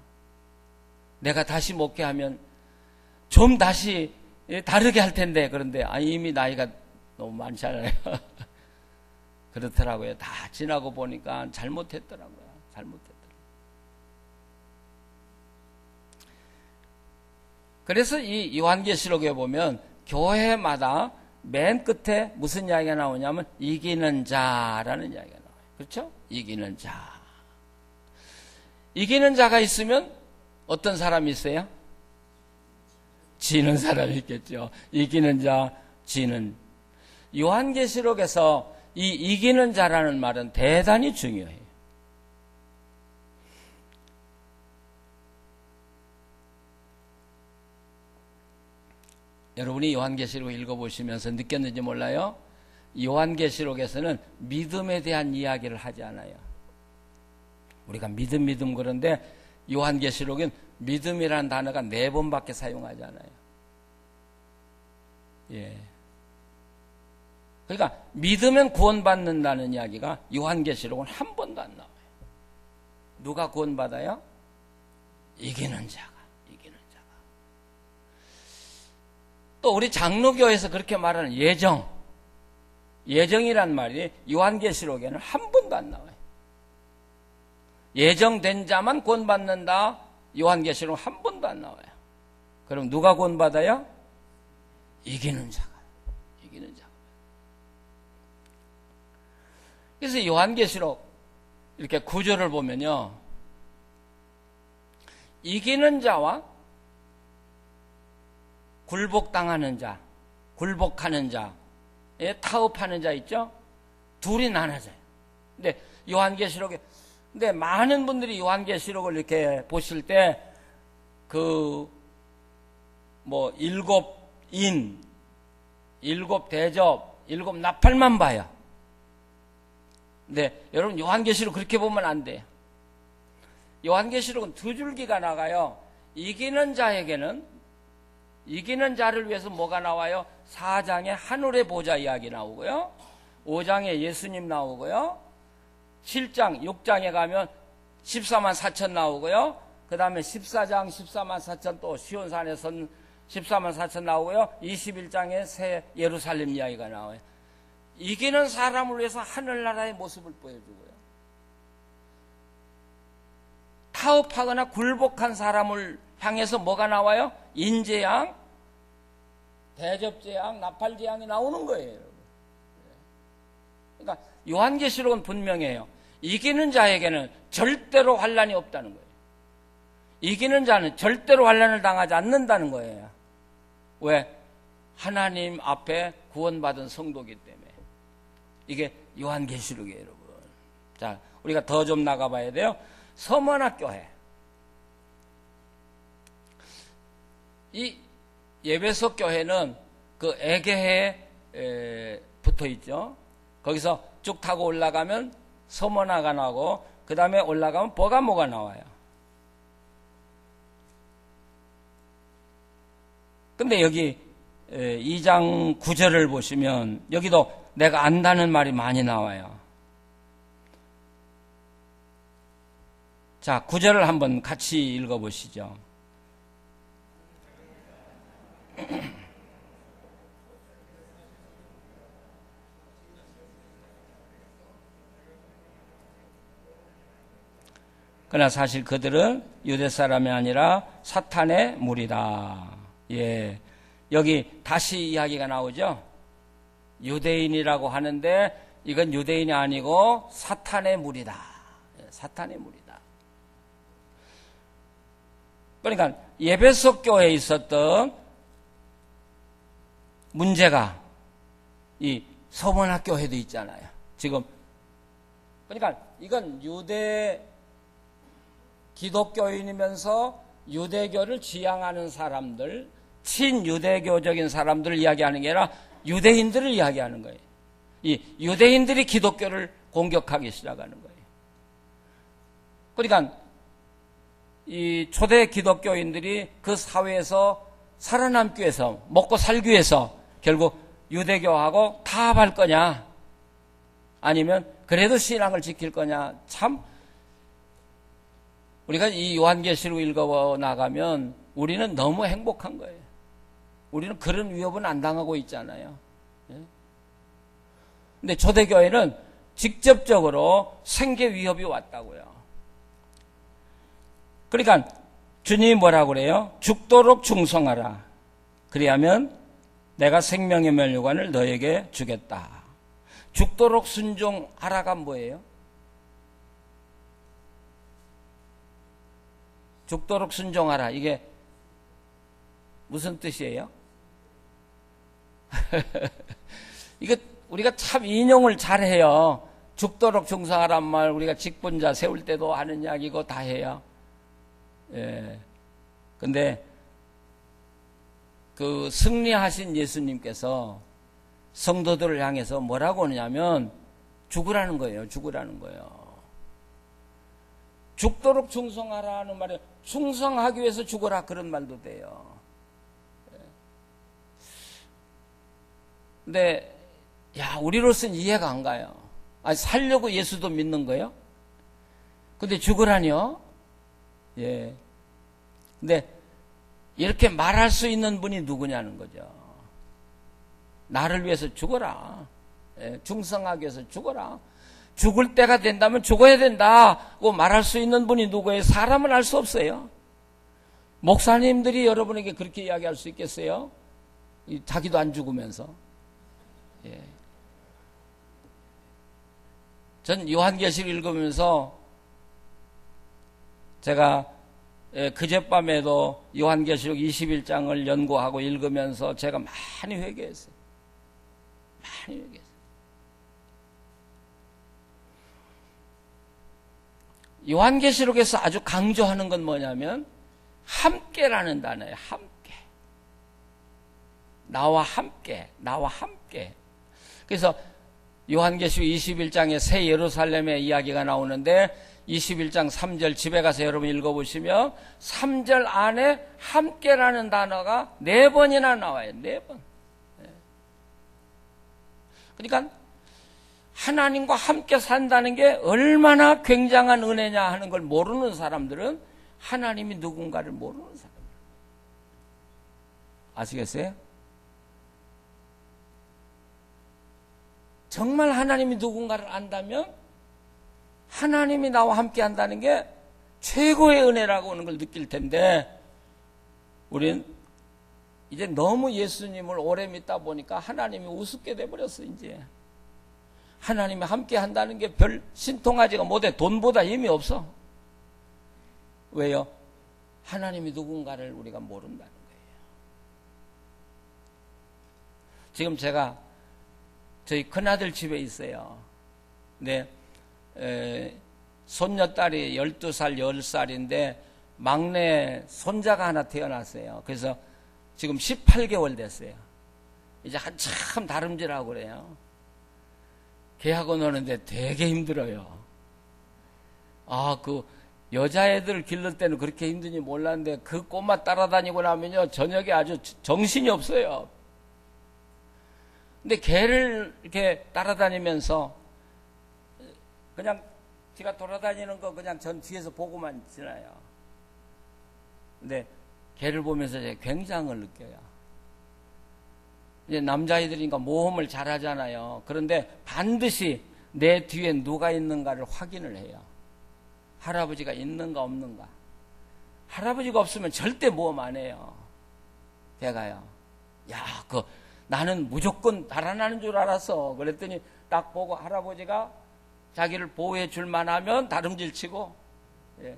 내가 다시 목회하면 좀 다시 다르게 할 텐데 그런데 이미 나이가 너무 많잖아요. 그렇더라고요. 다 지나고 보니까 잘못했더라고요. 잘못했더라고요. 그래서 이 요한계시록에 보면 교회마다 맨 끝에 무슨 이야기가 나오냐면 이기는 자라는 이야기가 나와요. 그렇죠? 이기는 자. 이기는 자가 있으면 어떤 사람이 있어요? 지는 사람이 있겠죠. 이기는 자, 지는. 요한계시록에서 이 이기는 자라는 말은 대단히 중요해요. 여러분이 요한계시록 읽어보시면서 느꼈는지 몰라요? 요한계시록에서는 믿음에 대한 이야기를 하지 않아요. 우리가 믿음 그런데 요한계시록은 믿음이라는 단어가 4번밖에 사용하지 않아요. 예. 그러니까 믿으면 구원받는다는 이야기가 요한계시록은 한 번도 안 나와요. 누가 구원받아요? 이기는 자가. 또 우리 장로교에서 그렇게 말하는 예정이란 말이 요한계시록에는 한 번도 안 나와요. 예정된 자만 구원받는다. 요한계시록 한 번도 안 나와요. 그럼 누가 구원받아요? 이기는 자가. 그래서 요한계시록 이렇게 구절을 보면요. 이기는 자와 굴복당하는 자, 굴복하는 자, 타협하는 자 있죠? 둘이 나눠져요. 근데 요한계시록에, 근데 많은 분들이 요한계시록을 이렇게 보실 때, 일곱 인, 일곱 대접, 일곱 나팔만 봐요. 근데 여러분 요한계시록 그렇게 보면 안 돼요. 요한계시록은 2줄기가 나가요. 이기는 자를 위해서 뭐가 나와요? 4장에 하늘의 보좌 이야기 나오고요. 5장에 예수님 나오고요. 7장, 6장에 가면 14만 4천 나오고요. 그 다음에 14장 14만 4천 또 시온산에서 14만 4천 나오고요. 21장에 새 예루살렘 이야기가 나와요. 이기는 사람을 위해서 하늘나라의 모습을 보여주고요. 타협하거나 굴복한 사람을 향해서 뭐가 나와요? 인재양, 대접재양, 나팔재양이 나오는 거예요, 여러분. 그러니까 요한계시록은 분명해요. 이기는 자에게는 절대로 환난이 없다는 거예요. 이기는 자는 절대로 환난을 당하지 않는다는 거예요. 왜? 하나님 앞에 구원받은 성도이기 때문에. 이게 요한계시록이에요, 여러분. 자, 우리가 더 좀 나가봐야 돼요. 서머나 교회. 이 에베소 교회는 그 에게해에 붙어 있죠. 거기서 쭉 타고 올라가면 서머나가 나오고 그 다음에 올라가면 버가모가 나와요. 근데 여기 2장 9절을 보시면 여기도 내가 안다는 말이 많이 나와요. 자, 9절을 한번 같이 읽어보시죠. 그러나 사실 그들은 유대 사람이 아니라 사탄의 무리다. 예. 여기 다시 이야기가 나오죠. 유대인이라고 하는데 이건 유대인이 아니고 사탄의 무리다. 사탄의 무리다. 그러니까 에베소 교회에 있었던 문제가 이 서문학교회도 있잖아요. 지금 그러니까 이건 유대 기독교인이면서 유대교를 지향하는 사람들, 친유대교적인 사람들을 이야기하는 게 아니라 유대인들을 이야기하는 거예요. 이 유대인들이 기독교를 공격하기 시작하는 거예요. 그러니까 이 초대 기독교인들이 그 사회에서 살아남기 위해서, 먹고 살기 위해서 결국 유대교하고 타협할 거냐, 아니면 그래도 신앙을 지킬 거냐. 참 우리가 이 요한계시록 읽어 나가면 우리는 너무 행복한 거예요. 우리는 그런 위협은 안 당하고 있잖아요. 근데 초대교회는 직접적으로 생계 위협이 왔다고요. 그러니까 주님이 뭐라고 그래요? 죽도록 충성하라. 그리하면 내가 생명의 면류관을 너에게 주겠다. 죽도록 순종하라가 뭐예요? 죽도록 순종하라. 이게 무슨 뜻이에요? 이거 우리가 참 인용을 잘해요. 죽도록 충성하란 말 우리가 직분자 세울 때도 하는 이야기고 다 해요. 예. 근데 그 승리하신 예수님께서 성도들을 향해서 뭐라고 하냐면 죽으라는 거예요. 죽으라는 거예요. 죽도록 충성하라는 말에 충성하기 위해서 죽어라 그런 말도 돼요. 근데 야, 우리로서는 이해가 안 가요. 아니, 살려고 예수도 믿는 거예요? 근데 죽으라니요? 예. 근데 이렇게 말할 수 있는 분이 누구냐는 거죠. 나를 위해서 죽어라. 예, 충성하기 위해서 죽어라. 죽을 때가 된다면 죽어야 된다고 말할 수 있는 분이 누구예요? 사람은 알 수 없어요. 목사님들이 여러분에게 그렇게 이야기할 수 있겠어요? 자기도 안 죽으면서. 예. 전 요한계시록 읽으면서 제가 그젯밤에도 요한계시록 21장을 연구하고 읽으면서 제가 많이 회개했어요. 많이 회개했어요. 요한계시록에서 아주 강조하는 건 뭐냐면 함께라는 단어예요. 함께. 나와 함께. 나와 함께. 그래서 요한계시록 21장에 새 예루살렘의 이야기가 나오는데 21장 3절 집에 가서 여러분 읽어보시면 3절 안에 함께라는 단어가 4번이나 나와요. 4번. 그러니까 하나님과 함께 산다는 게 얼마나 굉장한 은혜냐 하는 걸 모르는 사람들은 하나님이 누군가를 모르는 사람이에요. 아시겠어요? 정말 하나님이 누군가를 안다면 하나님이 나와 함께 한다는 게 최고의 은혜라고 하는 걸 느낄 텐데 우린 이제 너무 예수님을 오래 믿다 보니까 하나님이 우습게 돼버렸어. 이제 하나님이 함께 한다는 게 별 신통하지가 못해. 돈보다 힘이 없어. 왜요? 하나님이 누군가를 우리가 모른다는 거예요. 지금 제가 저희 큰아들 집에 있어요. 근데 손녀딸이 12살, 10살인데 막내 손자가 하나 태어났어요. 그래서 지금 18개월 됐어요. 이제 한참 다름질하고 그래요. 걔하고 노는데 되게 힘들어요. 아, 그 여자애들 기를 때는 그렇게 힘든지 몰랐는데 그 꼬마 따라다니고 나면요 저녁에 아주 정신이 없어요. 근데 개를 이렇게 따라다니면서 그냥 제가 돌아다니는 거 그냥 전 뒤에서 보고만 지나요. 근데 개를 보면서 제가 굉장을 느껴요. 이제 남자아이들이니까 모험을 잘 하잖아요. 그런데 반드시 내 뒤에 누가 있는가를 확인을 해요. 할아버지가 있는가 없는가. 할아버지가 없으면 절대 모험 안 해요. 걔가요. 야, 나는 무조건 달아나는 줄 알았어. 그랬더니 딱 보고 할아버지가 자기를 보호해 줄 만하면 다름질 치고. 예.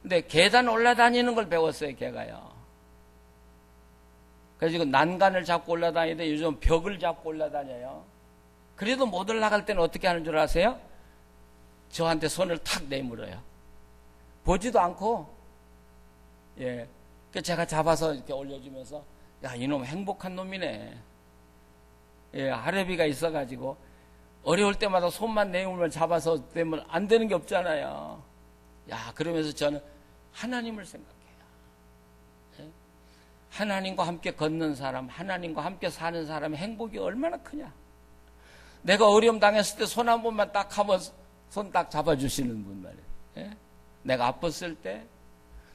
근데 계단 올라다니는 걸 배웠어요, 걔가요. 그래서 지금 난간을 잡고 올라다니는데 요즘 벽을 잡고 올라다녀요. 그래도 못 올라갈 때는 어떻게 하는 줄 아세요? 저한테 손을 탁 내밀어요. 보지도 않고, 예. 제가 잡아서 이렇게 올려주면서, 야, 이놈 행복한 놈이네. 예, 할애비가 있어가지고, 어려울 때마다 손만 내밀면 잡아서 되면 안 되는 게 없잖아요. 야, 그러면서 저는 하나님을 생각해요. 예? 하나님과 함께 걷는 사람, 하나님과 함께 사는 사람의 행복이 얼마나 크냐. 내가 어려움 당했을 때 손 한 번만 딱 하면 손 딱 잡아주시는 분 말이에요. 예? 내가 아팠을 때,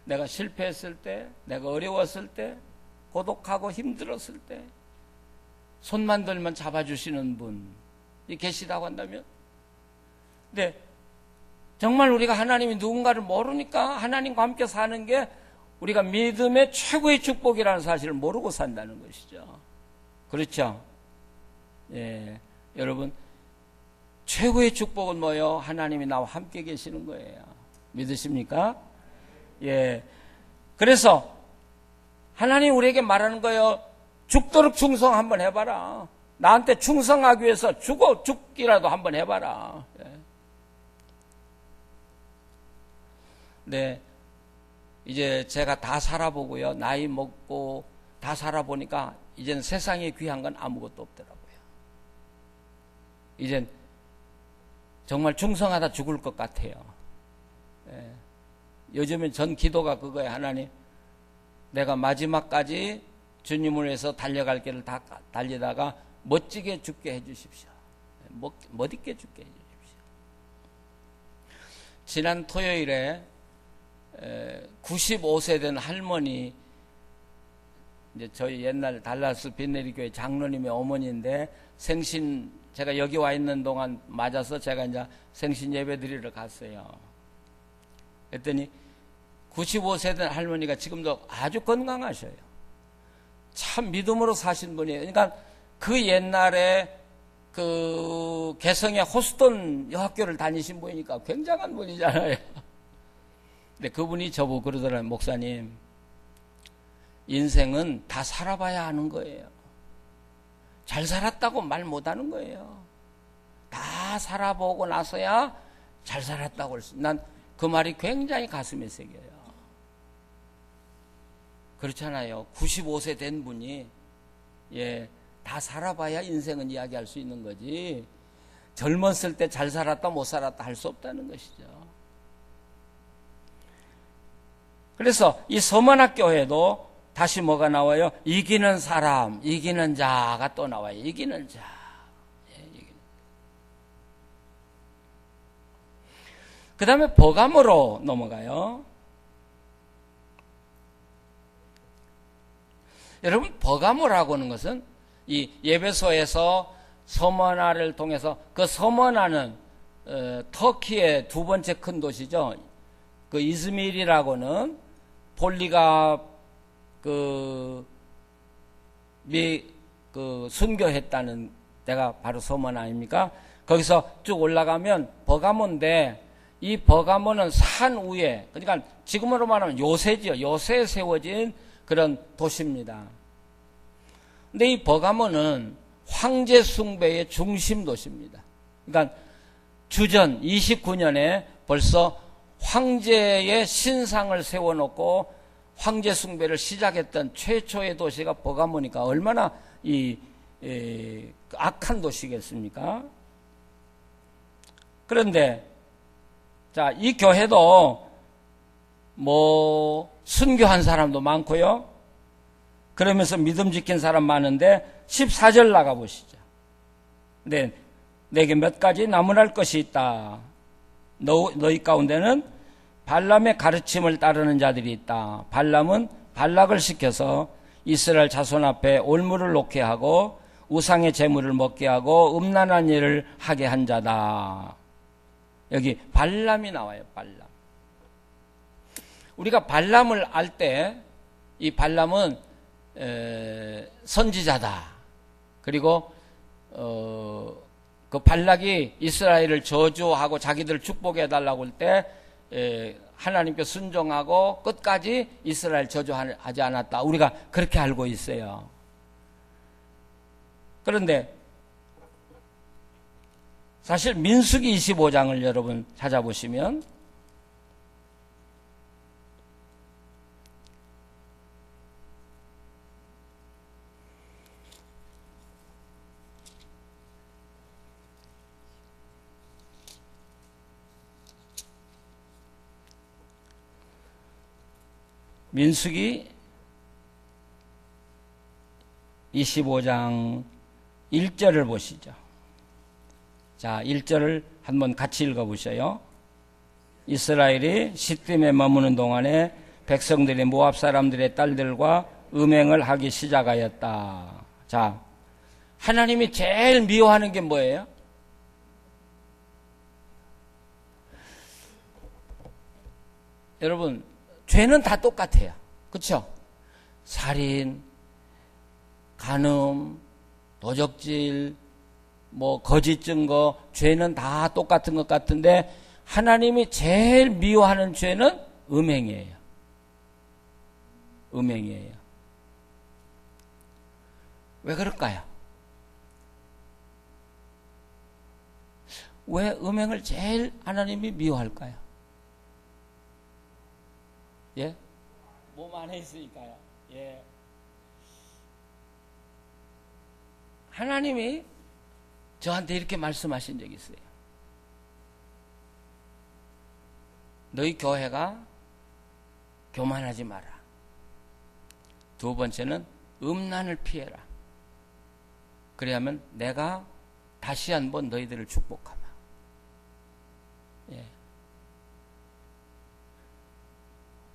내가 실패했을 때, 내가 어려웠을 때, 고독하고 힘들었을 때 손만 들면 잡아주시는 분이 계시다고 한다면, 근데 정말 우리가 하나님이 누군가를 모르니까 하나님과 함께 사는 게 우리가 믿음의 최고의 축복이라는 사실을 모르고 산다는 것이죠. 그렇죠? 예, 여러분, 최고의 축복은 뭐예요? 하나님이 나와 함께 계시는 거예요. 믿으십니까? 예. 그래서 하나님 우리에게 말하는 거예요. 죽도록 충성 한번 해봐라. 나한테 충성하기 위해서 죽기라도 한번 해봐라. 예. 네. 이제 제가 다 살아보고요. 나이 먹고 다 살아보니까 이제는 세상에 귀한 건 아무것도 없더라고요. 이젠 정말 충성하다 죽을 것 같아요. 예. 요즘엔 전 기도가 그거예요. 하나님, 내가 마지막까지 주님을 위해서 달려갈 길을 다 달리다가 멋지게 죽게 해주십시오. 멋있게 죽게 해주십시오. 지난 토요일에 95세 된 할머니, 이제 저희 옛날 달라스 빈네리 교회 장로님의 어머니인데 생신, 제가 여기 와 있는 동안 맞아서 제가 이제 생신 예배 드리러 갔어요. 그랬더니 95세 된 할머니가 지금도 아주 건강하셔요. 참 믿음으로 사신 분이에요. 그러니까 그 옛날에 그 개성의 호스턴 여학교를 다니신 분이니까 굉장한 분이잖아요. 근데 그분이 저보고 그러더라고요. 목사님, 인생은 다 살아봐야 하는 거예요. 잘 살았다고 말 못하는 거예요. 다 살아보고 나서야 잘 살았다고 할 수 있어요. 난 그 말이 굉장히 가슴에 새겨요. 그렇잖아요. 95세 된 분이, 예, 다 살아봐야 인생은 이야기할 수 있는 거지, 젊었을 때 잘 살았다 못 살았다 할 수 없다는 것이죠. 그래서 이 서만학 교회도 다시 뭐가 나와요? 이기는 사람, 이기는 자가 또 나와요. 이기는 자. 예, 이기는. 그 다음에 버감으로 넘어가요. 여러분, 버가모라고 하는 것은 이 예배소에서 서머나를 통해서, 그 서머나는 터키의 두 번째 큰 도시죠. 그 이즈밀이라고는 폴리가 순교했다는 데가 바로 서머나 아닙니까? 거기서 쭉 올라가면 버가모인데, 이 버가모는 산 위에, 그러니까 지금으로 말하면 요새지요. 요새에 세워진 그런 도시입니다. 근데 이 버가모는 황제 숭배의 중심 도시입니다. 그러니까 주전 29년에 벌써 황제의 신상을 세워놓고 황제 숭배를 시작했던 최초의 도시가 버가모니까 얼마나 악한 도시겠습니까? 그런데 자, 이 교회도 순교한 사람도 많고요. 그러면서 믿음 지킨 사람 많은데 14절 나가보시죠. 근데 내게 몇 가지 나무랄 것이 있다. 너희 가운데는 발람의 가르침을 따르는 자들이 있다. 발람은 발락을 시켜서 이스라엘 자손 앞에 올무를 놓게 하고 우상의 재물을 먹게 하고 음란한 일을 하게 한 자다. 여기 발람이 나와요. 발람. 우리가 발람을 알 때 이 발람은 선지자다. 그리고 그 발락이 이스라엘을 저주하고 자기들을 축복해 달라고 할 때 하나님께 순종하고 끝까지 이스라엘 저주하지 않았다. 우리가 그렇게 알고 있어요. 그런데 사실 민수기 25장을 여러분 찾아보시면 민수기 25장 1절을 보시죠. 자, 1절을 한번 같이 읽어보셔요. 이스라엘이 시딤에 머무는 동안에 백성들이 모압 사람들의 딸들과 음행을 하기 시작하였다. 자, 하나님이 제일 미워하는 게 뭐예요? 여러분, 죄는 다 똑같아요. 그렇죠? 살인, 간음, 도적질, 거짓 증거, 죄는 다 똑같은 것 같은데 하나님이 제일 미워하는 죄는 음행이에요. 음행이에요. 왜 그럴까요? 왜 음행을 제일 하나님이 미워할까요? 예? 몸 안에 있으니까요. 예. 하나님이 저한테 이렇게 말씀하신 적이 있어요. 너희 교회가 교만하지 마라. 두 번째는 음란을 피해라. 그래야면 내가 다시 한번 너희들을 축복하마. 예.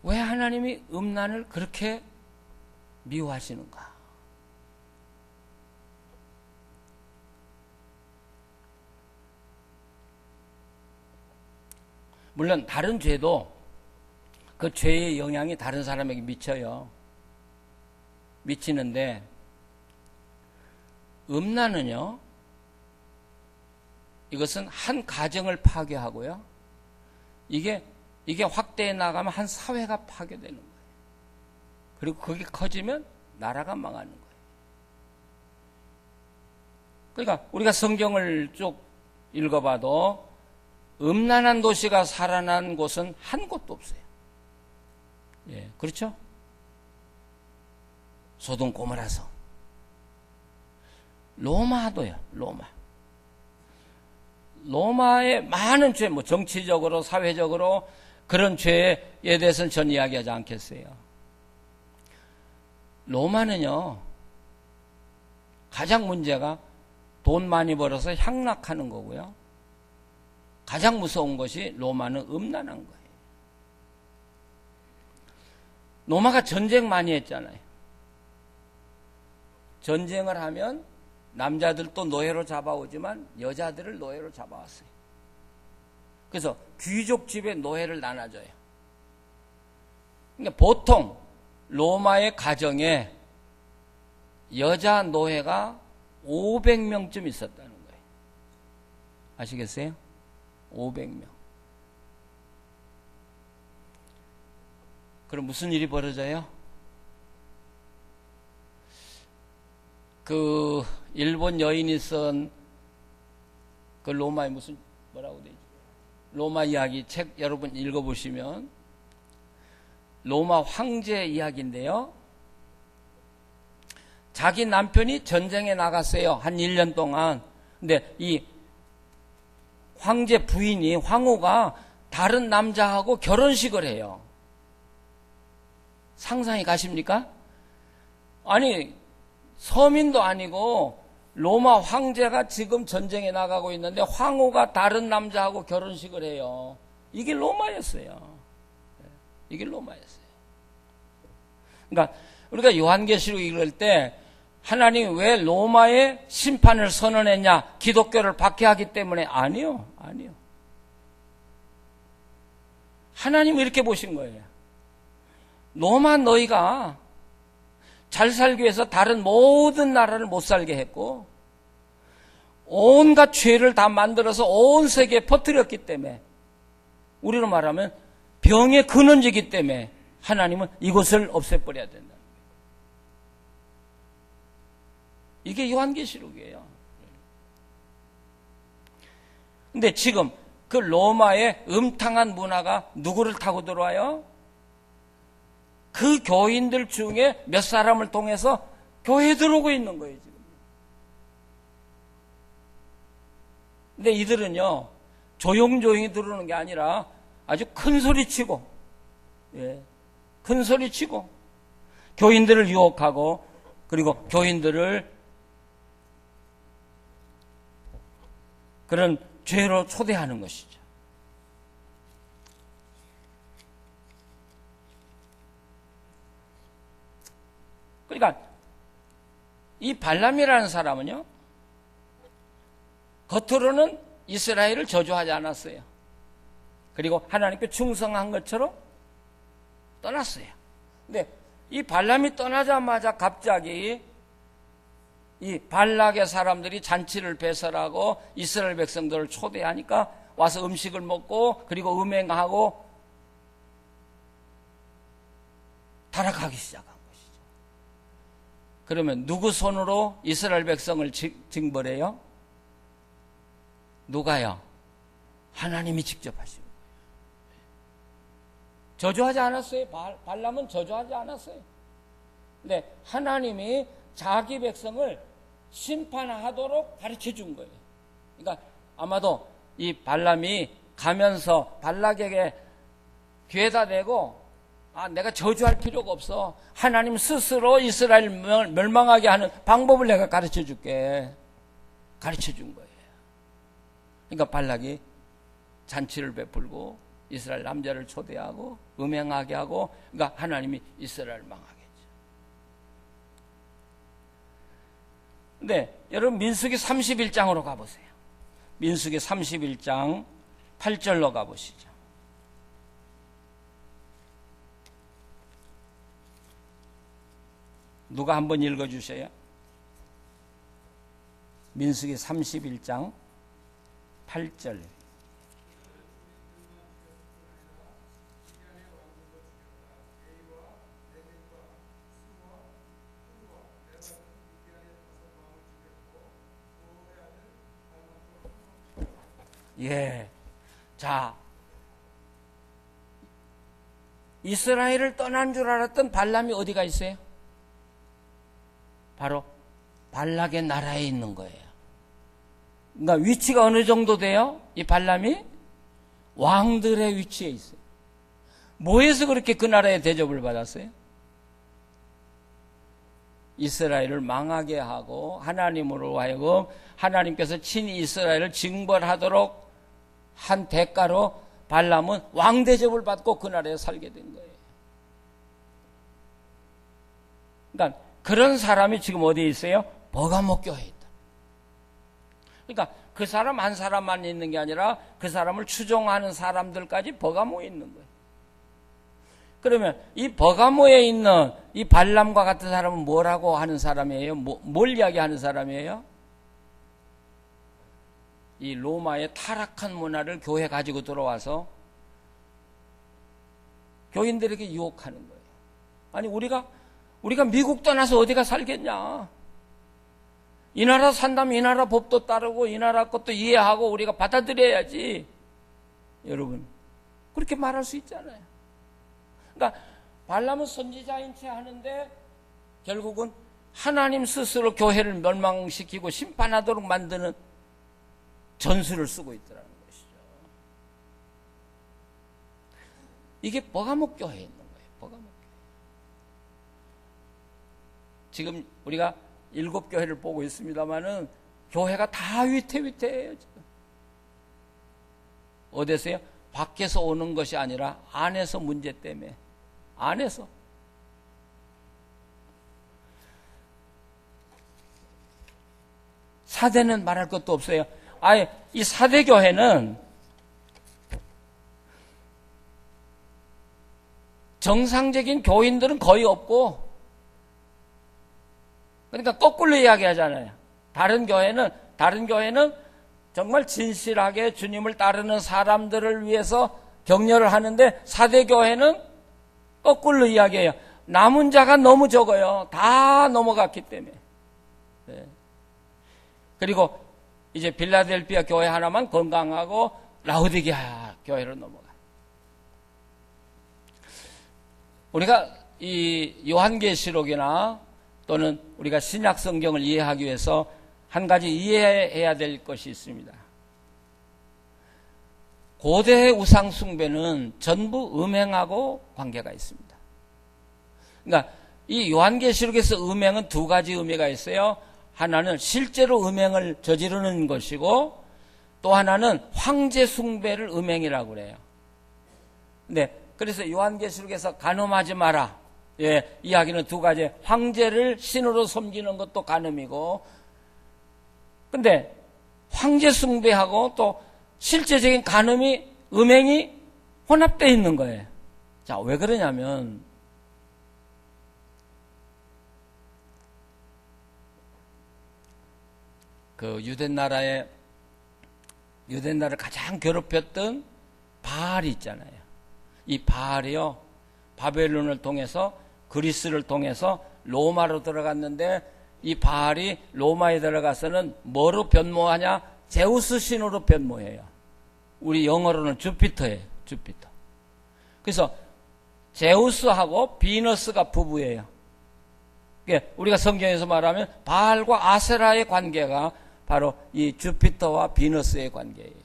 왜 하나님이 음란을 그렇게 미워하시는가? 물론 다른 죄도 그 죄의 영향이 다른 사람에게 미쳐요. 미치는데 음란은요, 이것은 한 가정을 파괴하고요, 이게 확대해 나가면 한 사회가 파괴되는 거예요. 그리고 그게 커지면 나라가 망하는 거예요. 그러니까 우리가 성경을 쭉 읽어봐도 음란한 도시가 살아난 곳은 한 곳도 없어요. 예, 그렇죠? 소돔 고모라 성, 로마도요. 로마의 많은 죄, 정치적으로, 사회적으로 그런 죄에 대해서는 전 이야기하지 않겠어요. 로마는요, 가장 문제가 돈 많이 벌어서 향락하는 거고요. 가장 무서운 것이 로마는 음란한 거예요. 로마가 전쟁 많이 했잖아요. 전쟁을 하면 남자들도 노예로 잡아오지만 여자들을 노예로 잡아왔어요. 그래서 귀족 집에 노예를 나눠줘요. 그러니까 보통 로마의 가정에 여자 노예가 500명쯤 있었다는 거예요. 아시겠어요? 500명. 그럼 무슨 일이 벌어져요? 그 일본 여인이 쓴 그 로마의 뭐라고 되죠? 로마 이야기 책 여러분 읽어보시면 로마 황제 이야기인데요. 자기 남편이 전쟁에 나갔어요. 한 1년 동안. 근데 이 황제 부인이, 황후가 다른 남자하고 결혼식을 해요. 상상이 가십니까? 아니, 서민도 아니고 로마 황제가 지금 전쟁에 나가고 있는데 황후가 다른 남자하고 결혼식을 해요. 이게 로마였어요. 이게 로마였어요. 그러니까 우리가 요한계시록 읽을 때 하나님이 왜 로마의 심판을 선언했냐? 기독교를 박해하기 때문에? 아니요. 하나님은 이렇게 보신 거예요. 로마 너희가 잘 살기 위해서 다른 모든 나라를 못 살게 했고 온갖 죄를 다 만들어서 온 세계에 퍼뜨렸기 때문에, 우리로 말하면 병의 근원지기 때문에 하나님은 이것을 없애버려야 된다. 이게 요한계시록이에요. 근데 지금 그 로마의 음탕한 문화가 누구를 타고 들어와요? 그 교인들 중에 몇 사람을 통해서 교회에 들어오고 있는 거예요, 지금. 근데 이들은요, 조용조용히 들어오는 게 아니라 아주 큰 소리 치고, 큰 소리 치고, 교인들을 유혹하고, 그리고 교인들을 그런 죄로 초대하는 것이죠. 그러니까 이 발람이라는 사람은요, 겉으로는 이스라엘을 저주하지 않았어요. 그리고 하나님께 충성한 것처럼 떠났어요. 근데 이 발람이 떠나자마자 갑자기 이 발락의 사람들이 잔치를 배설하고 이스라엘 백성들을 초대하니까 와서 음식을 먹고 그리고 음행하고 타락하기 시작한 것이죠. 그러면 누구 손으로 이스라엘 백성을 징벌해요? 누가요? 하나님이 직접 하시고. 저주하지 않았어요. 발람은 저주하지 않았어요. 근데 하나님이 자기 백성을 심판하도록 가르쳐 준 거예요. 그러니까 아마도 이 발람이 가면서 발락에게 귀에다 대고, 내가 저주할 필요가 없어. 하나님 스스로 이스라엘 멸망하게 하는 방법을 내가 가르쳐 줄게. 가르쳐 준 거예요. 그러니까 발락이 잔치를 베풀고 이스라엘 남자를 초대하고 음행하게 하고, 그러니까 하나님이 이스라엘을 망하겠죠. 근데 여러분 민수기 31장으로 가보세요. 민수기 31장 8절로 가보시죠. 누가 한번 읽어주세요. 민수기 31장 8절. 자, 이스라엘을 떠난 줄 알았던 발람이 어디가 있어요? 바로 발락의 나라에 있는 거예요. 그러니까 위치가 어느 정도 돼요? 이 발람이 왕들의 위치에 있어요. 뭐해서 그렇게 그 나라에 대접을 받았어요? 이스라엘을 망하게 하고 하나님으로 하여금 하나님께서 친히 이스라엘을 징벌하도록 한 대가로 발람은 왕 대접을 받고 그 나라에 살게 된 거예요. 그러니까 그런 사람이 지금 어디에 있어요? 버가모 교회에 있다. 그러니까 그 사람 한 사람만 있는 게 아니라 그 사람을 추종하는 사람들까지 버가모에 있는 거예요. 그러면 이 버가모에 있는 이 발람과 같은 사람은 뭐라고 하는 사람이에요? 뭘 이야기하는 사람이에요? 이 로마의 타락한 문화를 교회에 가지고 들어와서 교인들에게 유혹하는 거예요. 아니 우리가 미국 떠나서 어디가 살겠냐? 이 나라 산다면 이 나라 법도 따르고 이 나라 것도 이해하고 우리가 받아들여야지. 여러분 그렇게 말할 수 있잖아요. 그러니까 발람은 선지자인 채 하는데 결국은 하나님 스스로 교회를 멸망시키고 심판하도록 만드는 전술을 쓰고 있더라는 것이죠. 이게 버가모 교회에 있는 거예요. 버가모 교회. 지금 우리가 7교회를 보고 있습니다만은 교회가 다 위태위태해요. 지금. 어디서요? 밖에서 오는 것이 아니라 안에서 문제 때문에. 안에서. 사대는 말할 것도 없어요. 아예 이 사대교회는 정상적인 교인들은 거의 없고, 그러니까 거꾸로 이야기하잖아요. 다른 교회는 정말 진실하게 주님을 따르는 사람들을 위해서 격려를 하는데, 사대교회는 거꾸로 이야기해요. 남은 자가 너무 적어요. 다 넘어갔기 때문에. 네. 그리고 이제 빌라델피아 교회 하나만 건강하고 라우디게아 교회로 넘어가요. 우리가 이 요한계시록이나 또는 우리가 신약 성경을 이해하기 위해서 한 가지 이해해야 될 것이 있습니다. 고대의 우상 숭배는 전부 음행하고 관계가 있습니다. 그러니까 이 요한계시록에서 음행은 두 가지 의미가 있어요. 하나는 실제로 음행을 저지르는 것이고, 또 하나는 황제 숭배를 음행이라고 그래요. 근데 그래서 요한계시록에서 간음하지 마라. 예, 이야기는 두 가지. 황제를 신으로 섬기는 것도 간음이고, 근데 황제 숭배하고 또 실제적인 간음이, 음행이 혼합되어 있는 거예요. 자, 왜 그러냐면, 그 유대나라를 가장 괴롭혔던 바알이 있잖아요. 이 바알이요, 바벨론을 통해서, 그리스를 통해서 로마로 들어갔는데, 이 바알이 로마에 들어가서는 뭐로 변모하냐? 제우스 신으로 변모해요. 우리 영어로는 주피터예요. 주피터. 그래서 제우스하고 비너스가 부부예요. 우리가 성경에서 말하면 바알과 아세라의 관계가 바로 이 주피터와 비너스의 관계예요.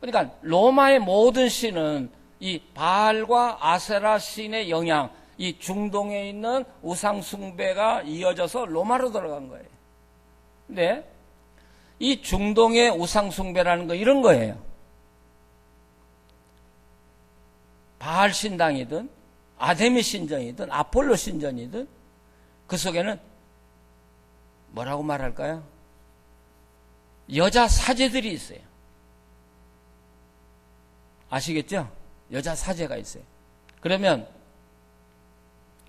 그러니까 로마의 모든 신은 이 바알과 아세라 신의 영향, 이 중동에 있는 우상 숭배가 이어져서 로마로 들어간 거예요. 근데 이 중동의 우상 숭배라는 거 이런 거예요. 바알 신당이든 아데미 신전이든 아폴로 신전이든 그 속에는 뭐라고 말할까요? 여자 사제들이 있어요. 아시겠죠? 여자 사제가 있어요. 그러면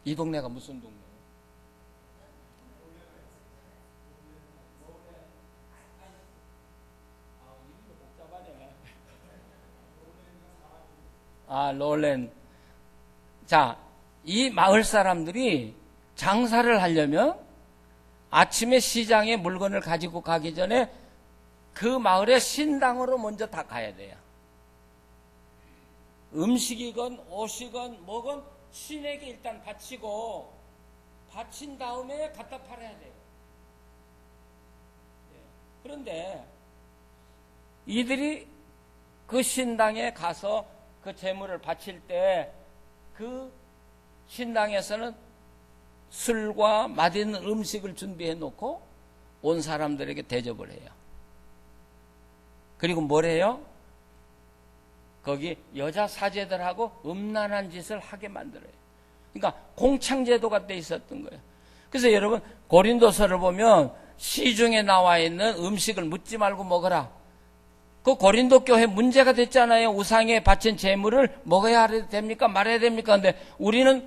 이 동네가 무슨 동네예요? 롤랜. 자, 이 마을 사람들이 장사를 하려면 아침에 시장에 물건을 가지고 가기 전에 그 마을의 신당으로 먼저 다 가야 돼요. 음식이건 옷이건 뭐건 신에게 일단 바치고, 바친 다음에 갖다 팔아야 돼요. 그런데 이들이 그 신당에 가서 그 재물을 바칠 때 그 신당에서는 술과 맛있는 음식을 준비해 놓고 온 사람들에게 대접을 해요. 그리고 뭘 해요? 거기 여자 사제들하고 음란한 짓을 하게 만들어요. 그러니까 공창제도가 돼 있었던 거예요. 그래서 여러분 고린도서를 보면 시중에 나와 있는 음식을 묻지 말고 먹어라. 그 고린도 교회 문제가 됐잖아요. 우상에 바친 재물을 먹어야 됩니까? 말아야 됩니까? 근데 우리는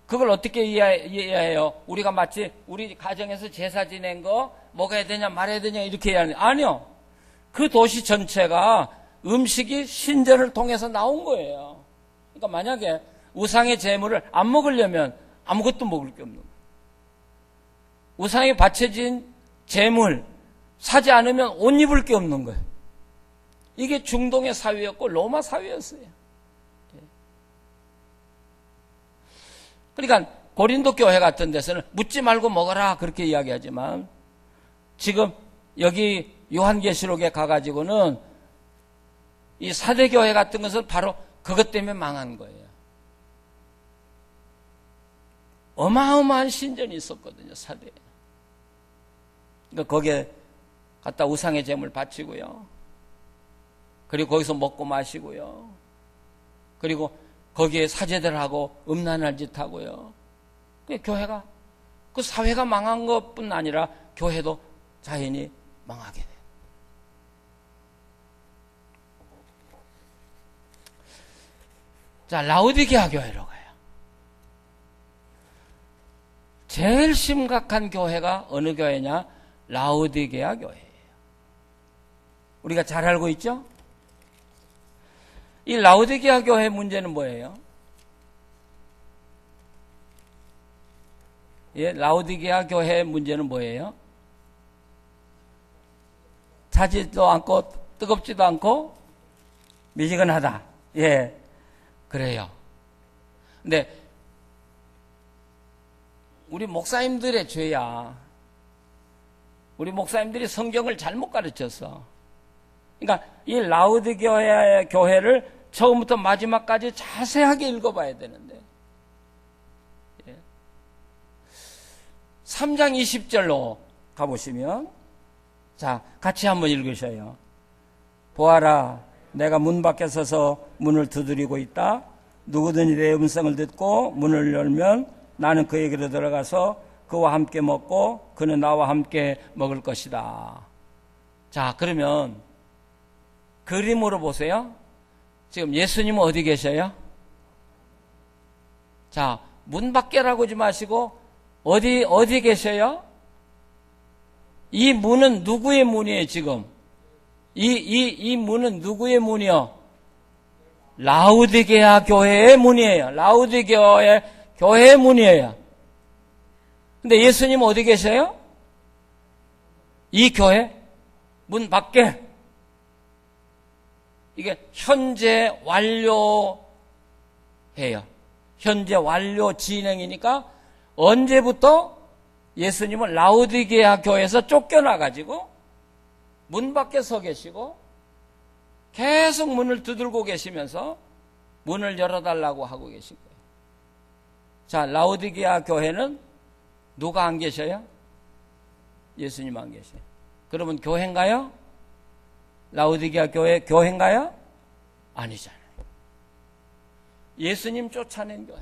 그걸 어떻게 이해해요? 우리가 마치 우리 가정에서 제사 지낸 거 먹어야 되냐 말아야 되냐 이렇게 이해하는. 아니요. 그 도시 전체가 음식이 신전을 통해서 나온 거예요. 그러니까 만약에 우상의 재물을 안 먹으려면 아무것도 먹을 게 없는 거예요. 우상에 바쳐진 재물 사지 않으면 옷 입을 게 없는 거예요. 이게 중동의 사회였고 로마 사회였어요. 그러니까 고린도 교회 같은 데서는 묻지 말고 먹어라 그렇게 이야기하지만, 지금 여기 요한계시록에 가가지고는 이 사대교회 같은 것은 바로 그것 때문에 망한 거예요. 어마어마한 신전이 있었거든요, 사대에. 그러니까 거기에 갖다 우상의 제물 바치고요. 그리고 거기서 먹고 마시고요. 그리고 거기에 사제들하고 음란할 짓 하고요. 그 교회가, 그 사회가 망한 것뿐 아니라 교회도 자연히 망하게 돼요. 자, 라오디게아 교회로 가요. 제일 심각한 교회가 어느 교회냐? 라오디게아 교회예요. 우리가 잘 알고 있죠? 이 라오디게아 교회 문제는 뭐예요? 예, 라오디게아 교회의 문제는 뭐예요? 차지도 않고 뜨겁지도 않고 미지근하다. 예, 그래요. 근데 우리 목사님들의 죄야. 우리 목사님들이 성경을 잘못 가르쳤어. 그러니까 이 라오디게아 교회를 처음부터 마지막까지 자세하게 읽어봐야 되는데, 3장 20절로 가보시면, 자, 같이 한번 읽으셔요. 보아라, 내가 문 밖에 서서 문을 두드리고 있다. 누구든지 내 음성을 듣고 문을 열면 나는 그에게로 들어가서 그와 함께 먹고 그는 나와 함께 먹을 것이다. 자, 그러면 그림으로 보세요. 지금 예수님은 어디 계셔요? 자, 문 밖에라고 하지 마시고 어디 계셔요? 이 문은 누구의 문이에요, 지금? 이 문은 누구의 문이요? 라오디게아 교회의 문이에요. 라오디게아 교회의 문이에요. 근데 예수님은 어디 계셔요? 이 교회 문 밖에. 이게 현재 완료해요. 현재 완료 진행이니까 언제부터 예수님은 라오디게아 교회에서 쫓겨나가지고 문 밖에 서 계시고 계속 문을 두들고 계시면서 문을 열어달라고 하고 계신 거예요. 자, 라오디게아 교회는 누가 안 계셔요? 예수님 안 계셔요. 그러면 교회인가요? 라오디게아 교회 교회인가요? 아니잖아요. 예수님 쫓아낸 교회.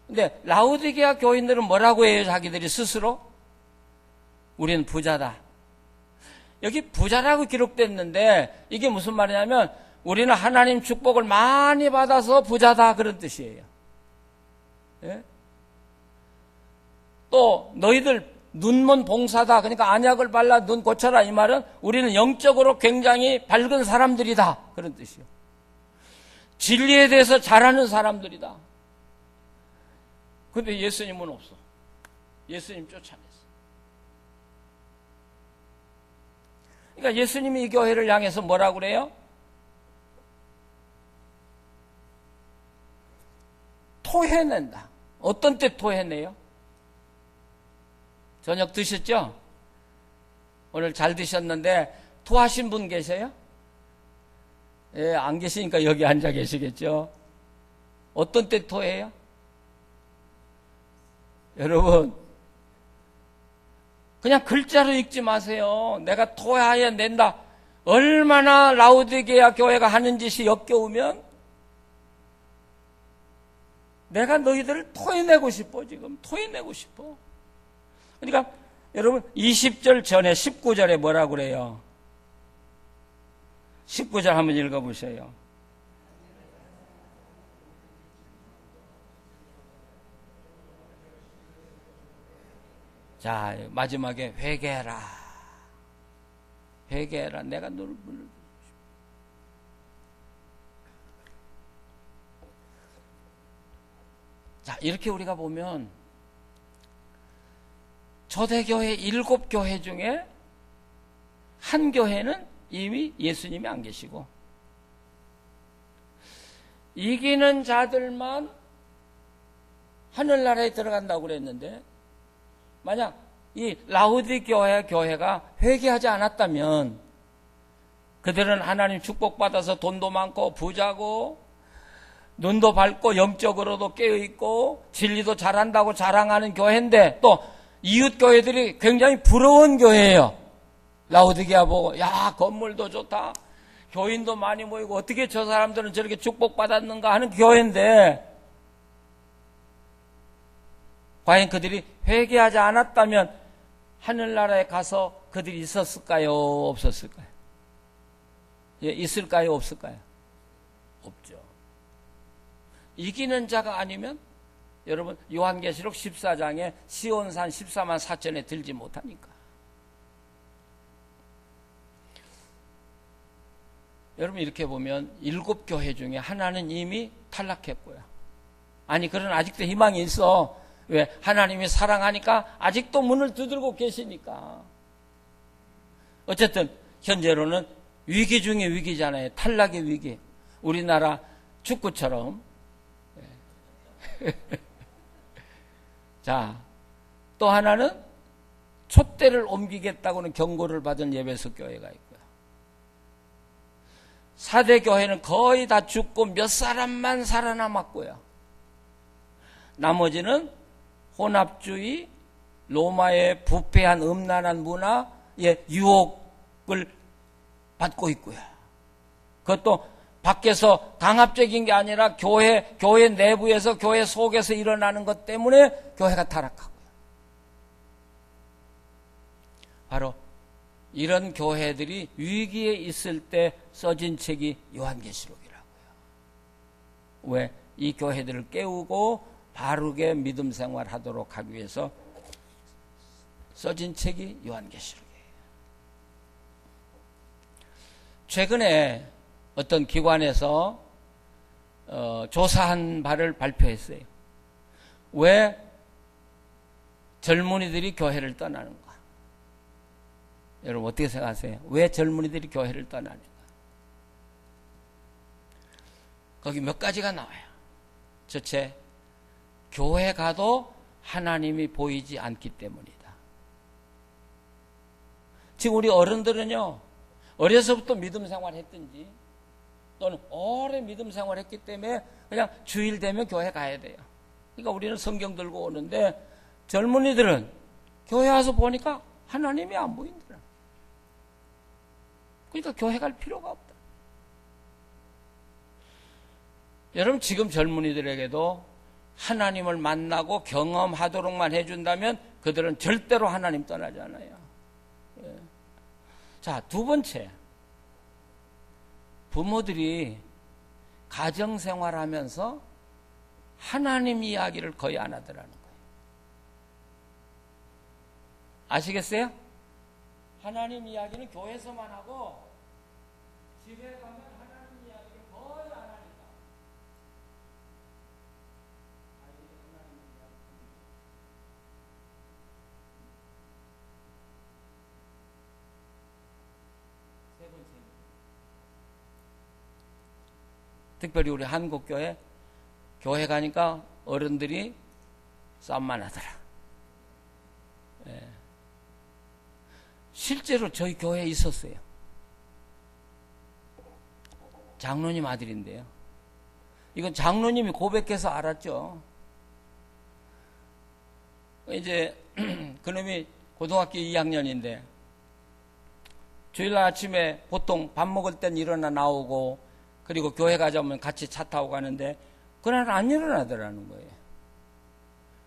근데 라오디게아 교인들은 뭐라고 해요? 자기들이 스스로? 우리는 부자다. 여기 부자라고 기록됐는데 이게 무슨 말이냐면 우리는 하나님 축복을 많이 받아서 부자다, 그런 뜻이에요. 예? 또 너희들 눈먼 봉사다, 그러니까 안약을 발라 눈 고쳐라, 이 말은 우리는 영적으로 굉장히 밝은 사람들이다, 그런 뜻이에요. 진리에 대해서 잘하는 사람들이다. 근데 예수님은 없어. 예수님 쫓아냈어. 그러니까 예수님이 이 교회를 향해서 뭐라고 그래요? 토해낸다. 어떤 때 토해내요? 저녁 드셨죠? 오늘 잘 드셨는데 토하신 분 계세요? 예, 안 계시니까 여기 앉아 계시겠죠? 어떤 때 토해요? 여러분, 그냥 글자로 읽지 마세요. 내가 토해야 낸다. 얼마나 라오디게아 교회가 하는 짓이 역겨우면 내가 너희들을 토해내고 싶어. 지금 토해내고 싶어. 그러니까 여러분 20절 전에 19절에 뭐라고 그래요? 19절 한번 읽어보세요. 자, 마지막에 회개해라. 회개해라. 내가 너를 불러주고 싶어. 자, 이렇게 우리가 보면 초대교회 7교회 중에 한 교회는 이미 예수님이 안 계시고 이기는 자들만 하늘나라에 들어간다고 그랬는데 만약 이 라오디게아 교회가 회개하지 않았다면 그들은 하나님 축복받아서 돈도 많고 부자고 눈도 밝고 영적으로도 깨어있고 진리도 잘한다고 자랑하는 교회인데 또 이웃 교회들이 굉장히 부러운 교회예요. 라오디게아 보고 야 건물도 좋다. 교인도 많이 모이고 어떻게 저 사람들은 저렇게 축복받았는가 하는 교회인데 과연 그들이 회개하지 않았다면 하늘나라에 가서 그들이 있었을까요? 없었을까요? 예, 있을까요? 없을까요? 없죠. 이기는 자가 아니면 여러분 요한계시록 14장에 시온산 14만 4천에 들지 못하니까. 여러분 이렇게 보면 7교회 중에 하나는 이미 탈락했고요. 아니 그러나 아직도 희망이 있어. 왜? 하나님이 사랑하니까 아직도 문을 두들고 계시니까. 어쨌든 현재로는 위기 중에 위기잖아요. 탈락의 위기. 우리나라 축구처럼. 자, 또 하나는 촛대를 옮기겠다고는 경고를 받은 예배소 교회가 있고요. 4대 교회는 거의 다 죽고 몇 사람만 살아남았고요. 나머지는 혼합주의, 로마의 부패한 음란한 문화의 유혹을 받고 있고요. 그것도 밖에서 강압적인 게 아니라 교회 내부에서 교회 속에서 일어나는 것 때문에 교회가 타락하고요. 바로 이런 교회들이 위기에 있을 때 써진 책이 요한계시록이라고요. 왜? 이 교회들을 깨우고 바르게 믿음 생활하도록 하기 위해서 써진 책이 요한계시록이에요. 최근에 어떤 기관에서 조사한 바를 발표했어요. 왜 젊은이들이 교회를 떠나는가? 여러분 어떻게 생각하세요? 왜 젊은이들이 교회를 떠나는가? 거기 몇 가지가 나와요. 첫째, 교회 가도 하나님이 보이지 않기 때문이다. 지금 우리 어른들은요, 어려서부터 믿음 생활했든지 또는 오래 믿음 생활했기 때문에 그냥 주일 되면 교회 가야 돼요. 그러니까 우리는 성경 들고 오는데 젊은이들은 교회 와서 보니까 하나님이 안 보인더라. 그러니까 교회 갈 필요가 없다. 여러분 지금 젊은이들에게도 하나님을 만나고 경험하도록만 해준다면 그들은 절대로 하나님 떠나지 않아요. 예. 자, 두 번째, 부모들이 가정생활하면서 하나님 이야기를 거의 안 하더라는 거예요. 아시겠어요? 하나님 이야기는 교회에서만 하고 집에 가면 하나님 이야기를 거의 안 하니까. 세 번째, 특별히 우리 한국교회 교회 가니까 어른들이 싸움만 하더라. 예. 실제로 저희 교회에 있었어요. 장로님 아들인데요. 이건 장로님이 고백해서 알았죠. 이제 그놈이 고등학교 2학년인데 주일날 아침에 보통 밥 먹을 땐 일어나 나오고 그리고 교회 가자면 같이 차 타고 가는데 그날은 안 일어나더라는 거예요.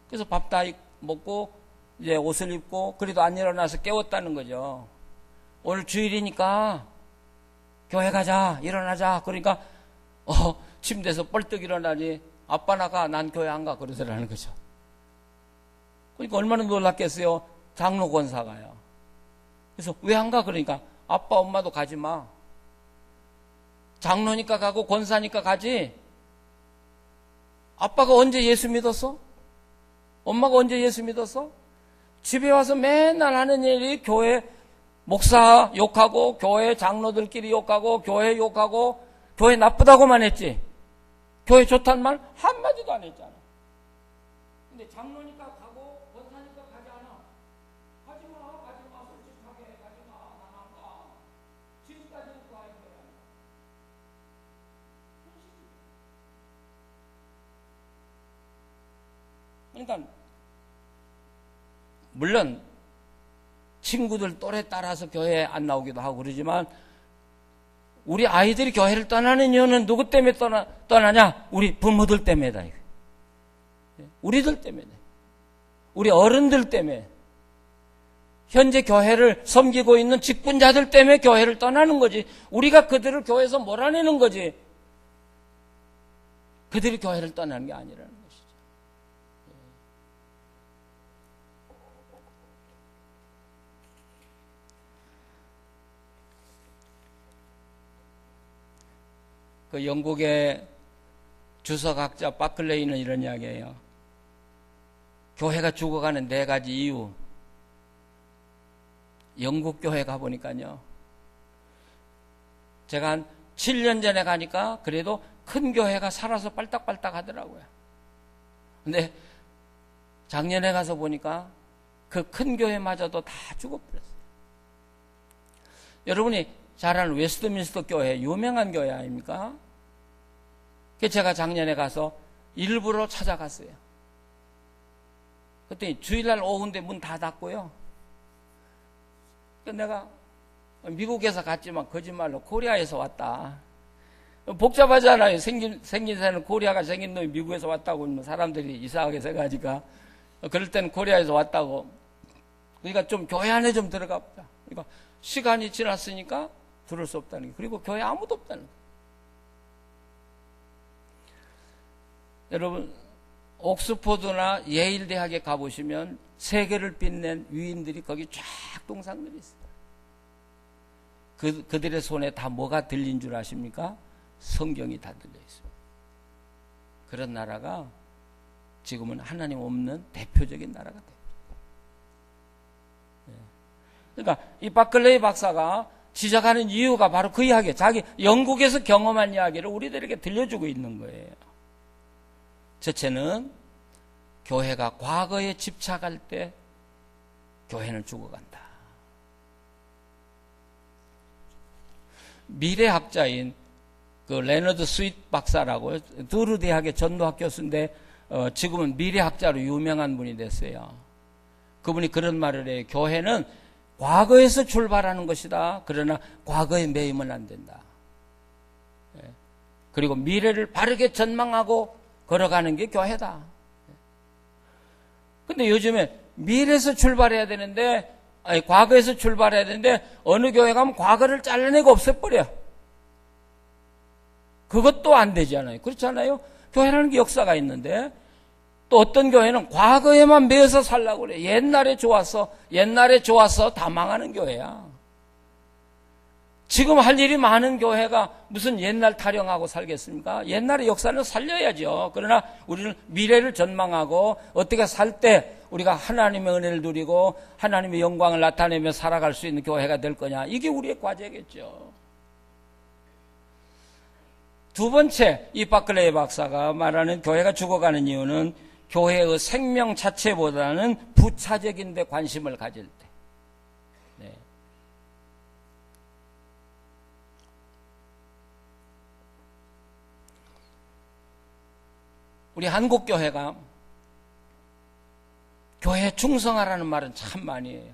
그래서 밥 다 먹고 이제 옷을 입고 그래도 안 일어나서 깨웠다는 거죠. 오늘 주일이니까 교회 가자, 일어나자. 그러니까 침대에서 뻘떡 일어나니 아빠 나가, 난 교회 안 가. 그러더라는 거죠. 그러니까 얼마나 놀랐겠어요. 장로 권사가요. 그래서 왜 안 가? 그러니까 아빠 엄마도 가지 마. 장로니까 가고 권사니까 가지. 아빠가 언제 예수 믿었어? 엄마가 언제 예수 믿었어? 집에 와서 맨날 하는 일이 교회 목사 욕하고 교회 장로들끼리 욕하고 교회 욕하고 교회 나쁘다고만 했지. 교회 좋다는 말 한마디도 안 했잖아. 근데 장로니까 가고 권사니까 가지 않아. 가지마, 가지마, 솔직하게 가지마, 난 안 가. 지금까지는 그 아이들이야. 그러니까 물론 친구들 또래 따라서 교회에 안 나오기도 하고 그러지만 우리 아이들이 교회를 떠나는 이유는 누구 때문에 떠나냐? 우리 부모들 때문에다. 우리들 때문에. 우리 어른들 때문에. 현재 교회를 섬기고 있는 직분자들 때문에 교회를 떠나는 거지. 우리가 그들을 교회에서 몰아내는 거지. 그들이 교회를 떠나는 게 아니라는 것이죠. 그 영국의 주석학자 바클레이는 이런 이야기예요. 교회가 죽어가는 4가지 이유. 영국 교회 가보니까요. 제가 한 7년 전에 가니까 그래도 큰 교회가 살아서 빨딱빨딱 하더라고요. 근데 작년에 가서 보니까 그 큰 교회마저도 다 죽어버렸어요. 여러분이 잘 아는 웨스트민스터 교회, 유명한 교회 아닙니까? 그래서 제가 작년에 가서 일부러 찾아갔어요. 그랬더니 주일날 오후인데 문 다 닫고요. 내가 미국에서 갔지만 거짓말로 코리아에서 왔다. 복잡하잖아요. 생긴 새는 코리아가 생긴 놈이 미국에서 왔다고 사람들이 이상하게 생각하니까. 그럴 때는 코리아에서 왔다고. 그러니까 좀 교회 안에 좀 들어가 보자. 그러니까 시간이 지났으니까 들을 수 없다는 게. 그리고 교회 아무도 없다는 거. 여러분 옥스포드나 예일 대학에 가보시면 세계를 빛낸 위인들이 거기 쫙 동상들이 있어요. 그들의 손에 다 뭐가 들린 줄 아십니까? 성경이 다 들려 있습니다. 그런 나라가 지금은 하나님 없는 대표적인 나라가 됩니다. 그러니까 이 바클레이 박사가 지적하는 이유가 바로 그 이야기예요. 자기 영국에서 경험한 이야기를 우리들에게 들려주고 있는 거예요. 첫째는 교회가 과거에 집착할 때 교회는 죽어간다. 미래학자인 그 레너드 스윗 박사라고 두르 대학의 전도학 교수인데 지금은 미래학자로 유명한 분이 됐어요. 그분이 그런 말을 해요. 교회는 과거에서 출발하는 것이다. 그러나 과거에 매이면 안 된다. 그리고 미래를 바르게 전망하고 걸어가는 게 교회다. 근데 요즘에 미래에서 출발해야 되는데, 과거에서 출발해야 되는데, 어느 교회 가면 과거를 잘라내고 없애버려. 그것도 안 되잖아요. 그렇잖아요? 교회라는 게 역사가 있는데, 또 어떤 교회는 과거에만 매여서 살라고 그래. 옛날에 좋았어 다 망하는 교회야. 지금 할 일이 많은 교회가 무슨 옛날 타령하고 살겠습니까? 옛날의 역사는 살려야죠. 그러나 우리는 미래를 전망하고 어떻게 살 때 우리가 하나님의 은혜를 누리고 하나님의 영광을 나타내며 살아갈 수 있는 교회가 될 거냐. 이게 우리의 과제겠죠. 두 번째, 이 바클레이 박사가 말하는 교회가 죽어가는 이유는 교회의 생명 자체보다는 부차적인 데 관심을 가질 때. 네. 우리 한국교회가 교회에 충성하라는 말은 참 많이 해요.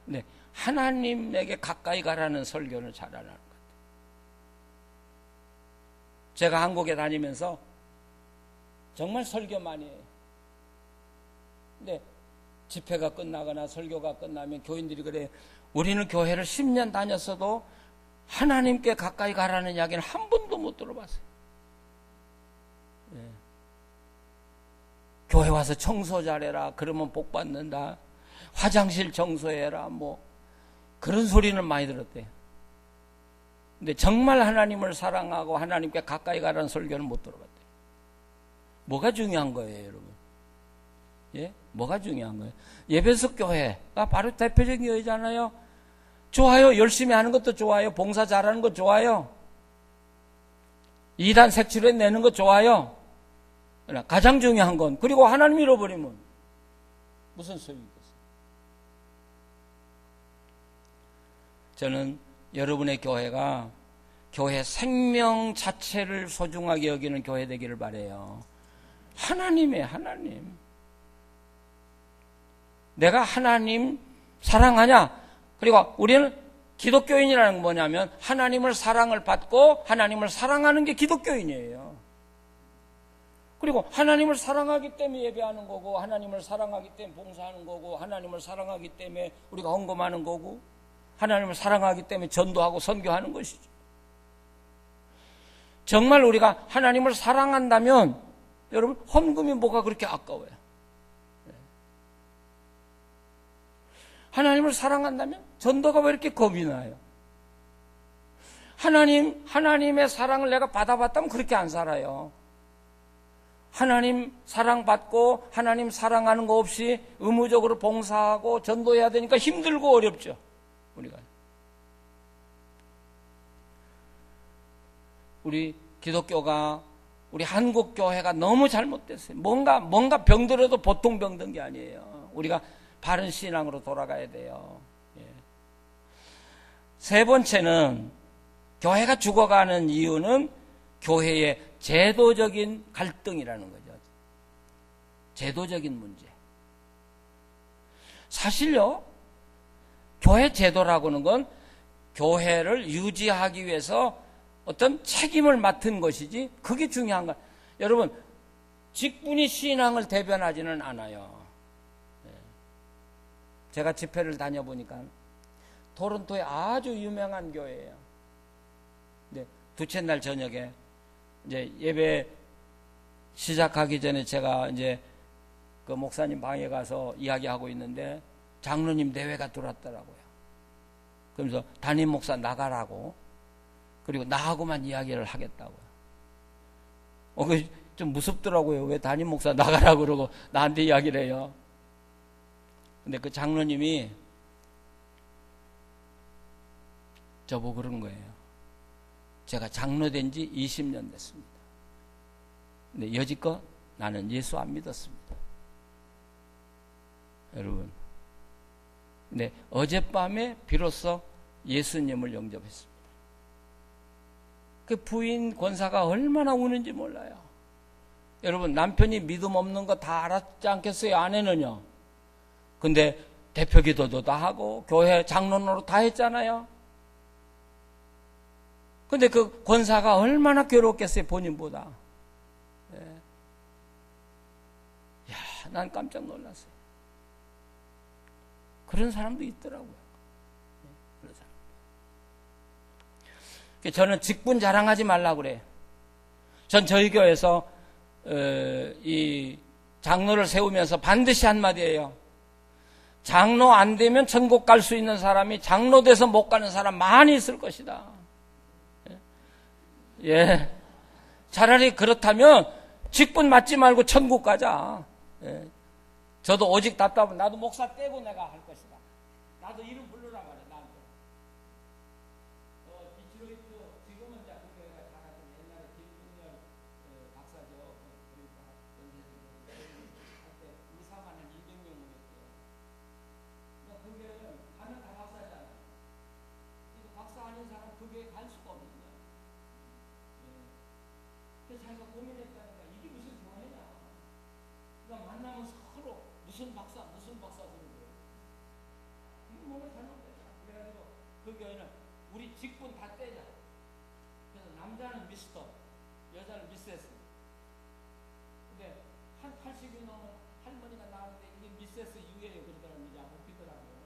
근데 하나님에게 가까이 가라는 설교를 잘 안 하는 것 같아요. 제가 한국에 다니면서 정말 설교 많이 해요. 근데 집회가 끝나거나 설교가 끝나면 교인들이 그래요. 우리는 교회를 10년 다녔어도 하나님께 가까이 가라는 이야기는 한 번도 못 들어봤어요. 네. 교회 와서 청소 잘해라. 그러면 복 받는다. 화장실 청소해라. 뭐 그런 소리는 많이 들었대요. 근데 정말 하나님을 사랑하고 하나님께 가까이 가라는 설교는 못 들어봤대요. 뭐가 중요한 거예요, 여러분? 예? 뭐가 중요한 거예요? 예배석 교회가 바로 대표적인 교회잖아요. 좋아요. 열심히 하는 것도 좋아요. 봉사 잘하는 거 좋아요. 이단 색칠해 내는 거 좋아요. 그러나 가장 중요한 건, 그리고 하나님 잃어버리면 무슨 소용이 있겠어요? 저는 여러분의 교회가 교회 생명 자체를 소중하게 여기는 교회 되기를 바라요. 하나님의 하나님. 내가 하나님 사랑하냐? 그리고 우리는 기독교인이라는 건 뭐냐면 하나님을 사랑을 받고 하나님을 사랑하는 게 기독교인이에요. 그리고 하나님을 사랑하기 때문에 예배하는 거고, 하나님을 사랑하기 때문에 봉사하는 거고, 하나님을 사랑하기 때문에 우리가 헌금하는 거고, 하나님을 사랑하기 때문에 전도하고 선교하는 것이죠. 정말 우리가 하나님을 사랑한다면 여러분, 헌금이 뭐가 그렇게 아까워요? 하나님을 사랑한다면 전도가 왜 이렇게 겁이 나요? 하나님의 사랑을 내가 받아봤다면 그렇게 안 살아요. 하나님 사랑받고 하나님 사랑하는 거 없이 의무적으로 봉사하고 전도해야 되니까 힘들고 어렵죠. 우리 기독교가, 우리 한국 교회가 너무 잘못됐어요. 뭔가 병들어도 보통 병든 게 아니에요. 우리가 바른 신앙으로 돌아가야 돼요. 세 번째는 교회가 죽어가는 이유는 교회의 제도적인 갈등이라는 거죠. 제도적인 문제. 사실요, 교회 제도라고는 건 교회를 유지하기 위해서 어떤 책임을 맡은 것이지, 그게 중요한 거예요. 여러분, 직분이 신앙을 대변하지는 않아요. 제가 집회를 다녀보니까 토론토에 아주 유명한 교회예요. 근데 둘째 날 저녁에 이제 예배 시작하기 전에 제가 이제 그 목사님 방에 가서 이야기하고 있는데 장로님 내외가 들어왔더라고요. 그러면서 담임 목사 나가라고, 그리고 나하고만 이야기를 하겠다고요. 그게 좀 무섭더라고요. 왜 담임 목사 나가라고 그러고 나한테 이야기를 해요. 근데 그 장로님이 저보고 그런 거예요. 제가 장로 된 지 20년 됐습니다. 근데 여지껏 나는 예수 안 믿었습니다. 여러분. 근데 어젯밤에 비로소 예수님을 영접했습니다. 그 부인 권사가 얼마나 우는지 몰라요. 여러분, 남편이 믿음 없는 거 다 알았지 않겠어요? 아내는요. 근데 대표 기도도 다 하고 교회 장로로 다 했잖아요. 근데 그 권사가 얼마나 괴롭겠어요, 본인보다. 난 깜짝 놀랐어요. 그런 사람도 있더라고요. 그런 사람. 저는 직분 자랑하지 말라고 그래요. 전 저희 교회에서 이 장로를 세우면서 반드시 한마디예요. 장로 안 되면 천국 갈 수 있는 사람이 장로 돼서 못 가는 사람 많이 있을 것이다. 예. 차라리 그렇다면 직분 맞지 말고 천국 가자. 예. 저도 오직 답답은 나도 목사 떼고 내가 할 것이다. 나도 이름 부르라 말이야, 나한테. 디트로이트, 지금은 이제 그 교회가 작아서 옛날에 김동열 박사죠. 그러니까 할때 2, 3만원 200명 모였대요. 그러니까 그 교회는 가면 다 박사잖아요. 그래서 박사 아닌 사람 그 교회 갈 수가 없는 거예요. 그래서 자기가 고민했다니까 이게 무슨 교회냐. 그러니까 만나면 서로 무슨 박사 그런 거예요. 이거 뭔가 잘못됐다. 그래가지고 그 교회는 우리 직분 다 떼자. 그래서 남자는 미스터, 여자는 미세스. 근데 한 80이 넘은 할머니가 나왔는데 이게 미세스 유예요. 그러더라고요. 이제 못 피더라고요.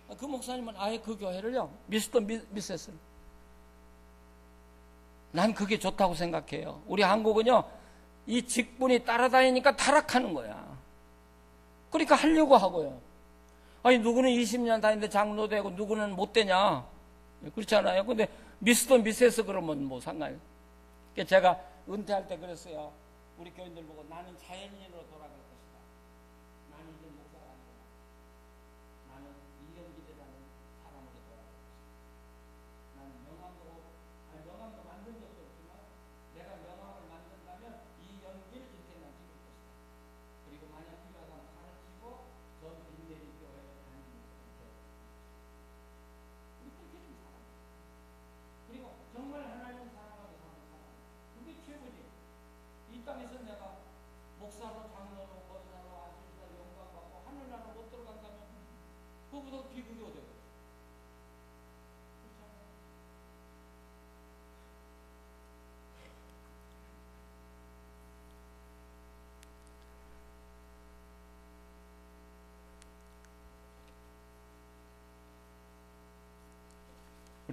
네. 그 목사님은 아예 그 교회를요, 미스터, 미세스. 난 그게 좋다고 생각해요. 우리 한국은요, 이 직분이 따라다니니까 타락하는 거야. 그러니까 하려고 하고요. 아니, 누구는 20년 다니는데 장로 되고 누구는 못 되냐. 그렇잖아요. 근데 미스터 미세스 그러면 뭐 상관이에요. 제가 은퇴할 때 그랬어요. 우리 교인들 보고 나는 자연인으로 돌아갈 것이다. 나는 이제 목사가 아니라 나는 이경기대라는 사람으로 돌아갈 것이다. 나는 명함도 만든 적도 없지만 내가 명함을 만든다면 이 연기를 인생만 찍을 것이다. 그리고 만약 필요하다면 가르치고 전 빈내리 교회에 다니는 것을 우리 그렇게 좀 살아. 그리고 정말 하나님 사랑하고 사는 사람. 그게 최고지. 이 땅에서 내가 목사로 장로로 권사로 아주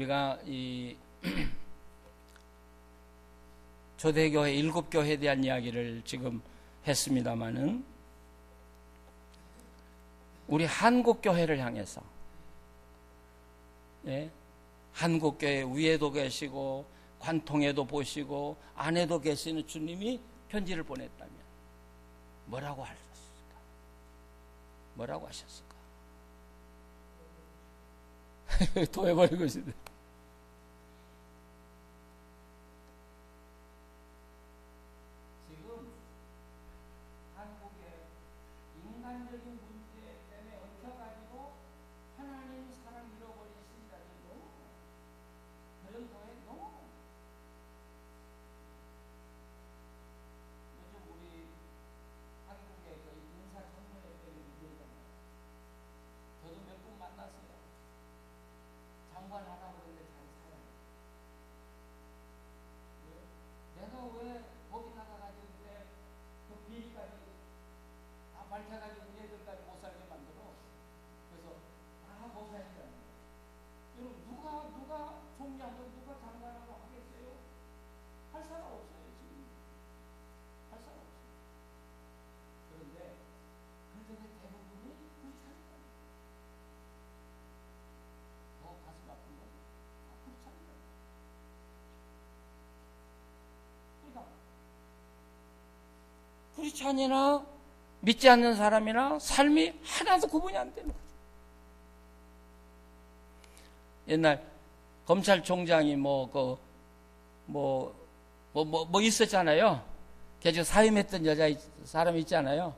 우리가 이 초대교회 7교회에 대한 이야기를 지금 했습니다마는 우리 한국교회를 향해서, 예, 한국교회 위에도 계시고 관통에도 보시고 안에도 계시는 주님이 편지를 보냈다면 뭐라고 하셨을까? 뭐라고 하셨을까? 토해버리고 있습니다. 지금 한국의 인간적인 문제 때문에 얽혀가지고 하나님 사랑 잃어버린 신자들이 너무 그런도에 너무 요즘 우리 한국의 그 인사청문회 때문에 문제잖아요. 저도 몇 분 만났어요. 장관 하라고 그랬는데 잘 살아요. 내가 왜 거기 나가가지고 그 비리까지 다 밝혀가지고 얘들까지 못 살게 만들어. 그래서 다 못살리잖아요. 여러분 누가 총리하고 누가 장관하고 하겠어요? 할 사람 없어요 지금. 할 사람 없어요. 그런데 그 중에 대부분이 그렇잖아요. 더 가슴 아픈 건 그렇잖아요. 그러니까 크리스찬이나 믿지 않는 사람이나 삶이 하나도 구분이 안 되는 거죠. 옛날 검찰총장이 뭐 있었잖아요. 걔 사임했던 사람 있잖아요.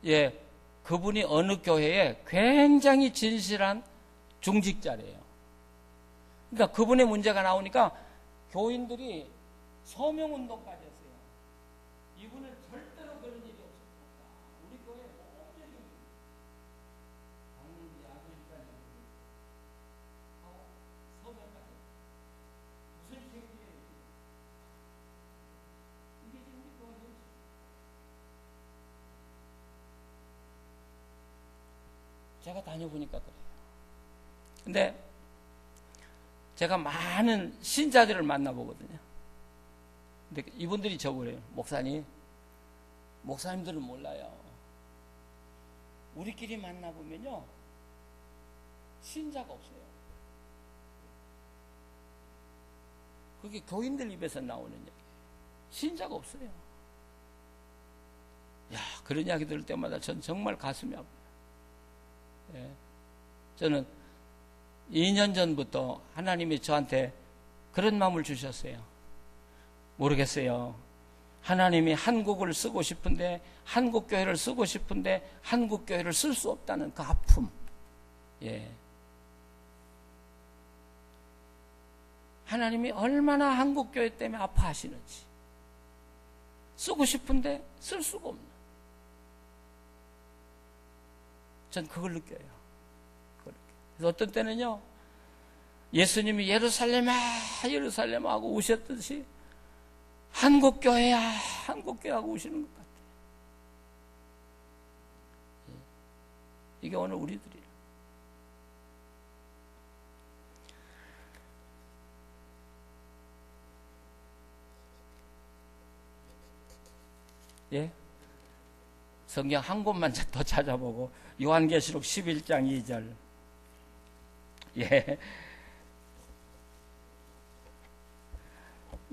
예, 그분이 어느 교회에 굉장히 진실한 중직자래요. 그러니까 그분의 문제가 나오니까 교인들이 서명운동까지 했어요. 이분은 절대로 그런 일이 없었다. 우리 교회 모든 당연히 아들까지 하고 서명까지 무슨 생기에 이게 지금 우리 교회 현실. 제가 다녀보니까 그래요. 근데 제가 많은 신자들을 만나보거든요. 근데 이분들이 저보래요. 목사님들은 몰라요. 우리끼리 만나보면요, 신자가 없어요. 그게 교인들 입에서 나오는 얘기예요. 신자가 없어요. 야, 그런 이야기 들을 때마다 전 정말 가슴이 아파요. 예. 저는 2년 전부터 하나님이 저한테 그런 마음을 주셨어요. 모르겠어요. 하나님이 한국을 쓰고 싶은데, 한국교회를 쓰고 싶은데 한국교회를 쓸 수 없다는 그 아픔. 예. 하나님이 얼마나 한국교회 때문에 아파하시는지. 쓰고 싶은데 쓸 수가 없는. 전 그걸 느껴요. 그래서 어떤 때는요, 예수님이 예루살렘아 하고 우셨듯이 한국교회야 한국교회 하고 우시는 것 같아요. 이게 오늘 우리들이에요. 예? 성경 한 곳만 더 찾아보고 요한계시록 11장 2절. 예.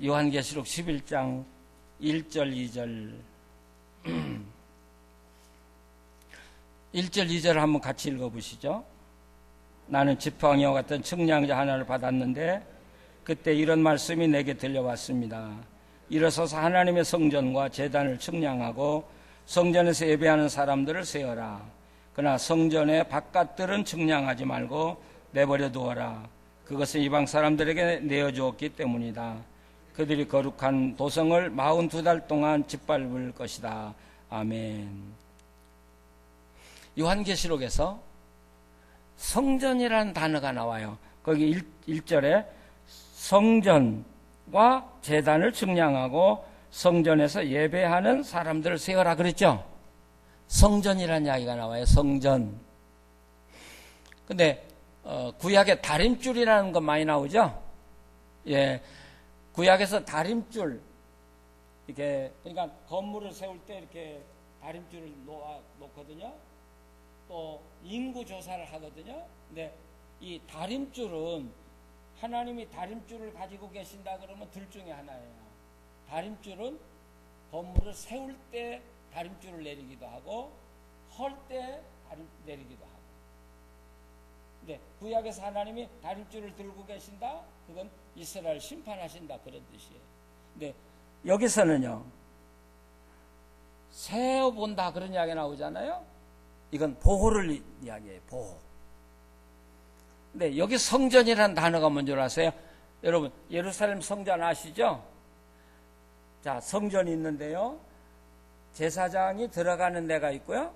요한계시록 11장 1절 2절 1절 2절 한번 같이 읽어보시죠. 나는 지팡이와 같은 측량자 하나를 받았는데 그때 이런 말씀이 내게 들려왔습니다. 일어서서 하나님의 성전과 제단을 측량하고 성전에서 예배하는 사람들을 세어라. 그러나 성전의 바깥들은 측량하지 말고 내버려 두어라. 그것은 이방 사람들에게 내어주었기 때문이다. 그들이 거룩한 도성을 42달 동안 짓밟을 것이다. 아멘. 요한계시록에서 성전이라는 단어가 나와요. 거기 1절에 성전과 제단을 측량하고 성전에서 예배하는 사람들을 세워라 그랬죠. 성전이라는 이야기가 나와요. 성전. 근데 구약에 다림줄이라는 거 많이 나오죠? 예. 구약에서 다림줄, 이렇게, 그러니까 건물을 세울 때 이렇게 다림줄을 놓거든요. 또 인구 조사를 하거든요. 근데 이 다림줄은 하나님이 다림줄을 가지고 계신다 그러면 둘 중에 하나예요. 다림줄은 건물을 세울 때 다림줄을 내리기도 하고 헐 때 다림 내리기도 하고. 근데 구약에서 하나님이 다림줄을 들고 계신다? 그건 이스라엘 심판하신다 그런 뜻이에요. 근데 여기서는요, 세어본다 그런 이야기 나오잖아요. 이건 보호를 이야기해요. 보호. 근데 여기 성전이라는 단어가 뭔지 아세요? 여러분 예루살렘 성전 아시죠? 자, 성전이 있는데요, 제사장이 들어가는 데가 있고요,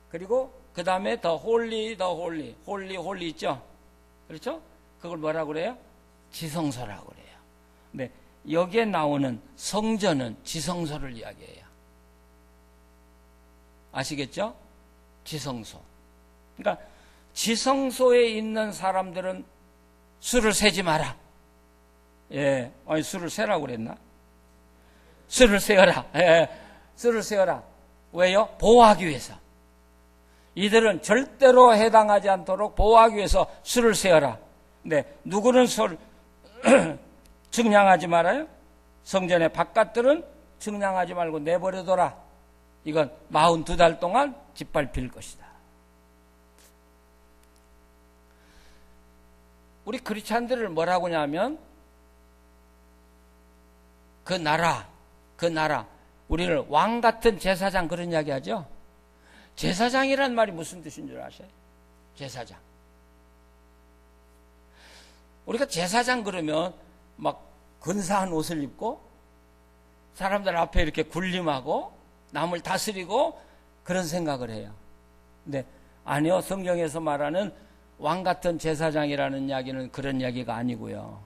그리고 그 다음에 더 홀리 있죠? 그렇죠? 그걸 뭐라고 그래요? 지성소라고 그래요. 근데 여기에 나오는 성전은 지성소를 이야기해요. 아시겠죠? 지성소. 그러니까 지성소에 있는 사람들은 술을 세지 마라. 예, 아니 술을 세라고 그랬나? 술을 세어라. 예, 술을 세어라. 왜요? 보호하기 위해서. 이들은 절대로 해당하지 않도록 보호하기 위해서 술을 세어라. 근데 누구는 술 증량하지 말아요. 성전의 바깥들은 증량하지 말고 내버려둬라. 이건 42달 동안 짓밟힐 것이다. 우리 크리스찬들을 뭐라고 하냐면 그 나라 우리를 왕 같은 제사장 그런 이야기 하죠. 제사장이란 말이 무슨 뜻인 줄 아세요? 제사장. 우리가 제사장 그러면 막 근사한 옷을 입고 사람들 앞에 이렇게 군림하고 남을 다스리고 그런 생각을 해요. 근데 아니요, 성경에서 말하는 왕 같은 제사장이라는 이야기는 그런 이야기가 아니고요.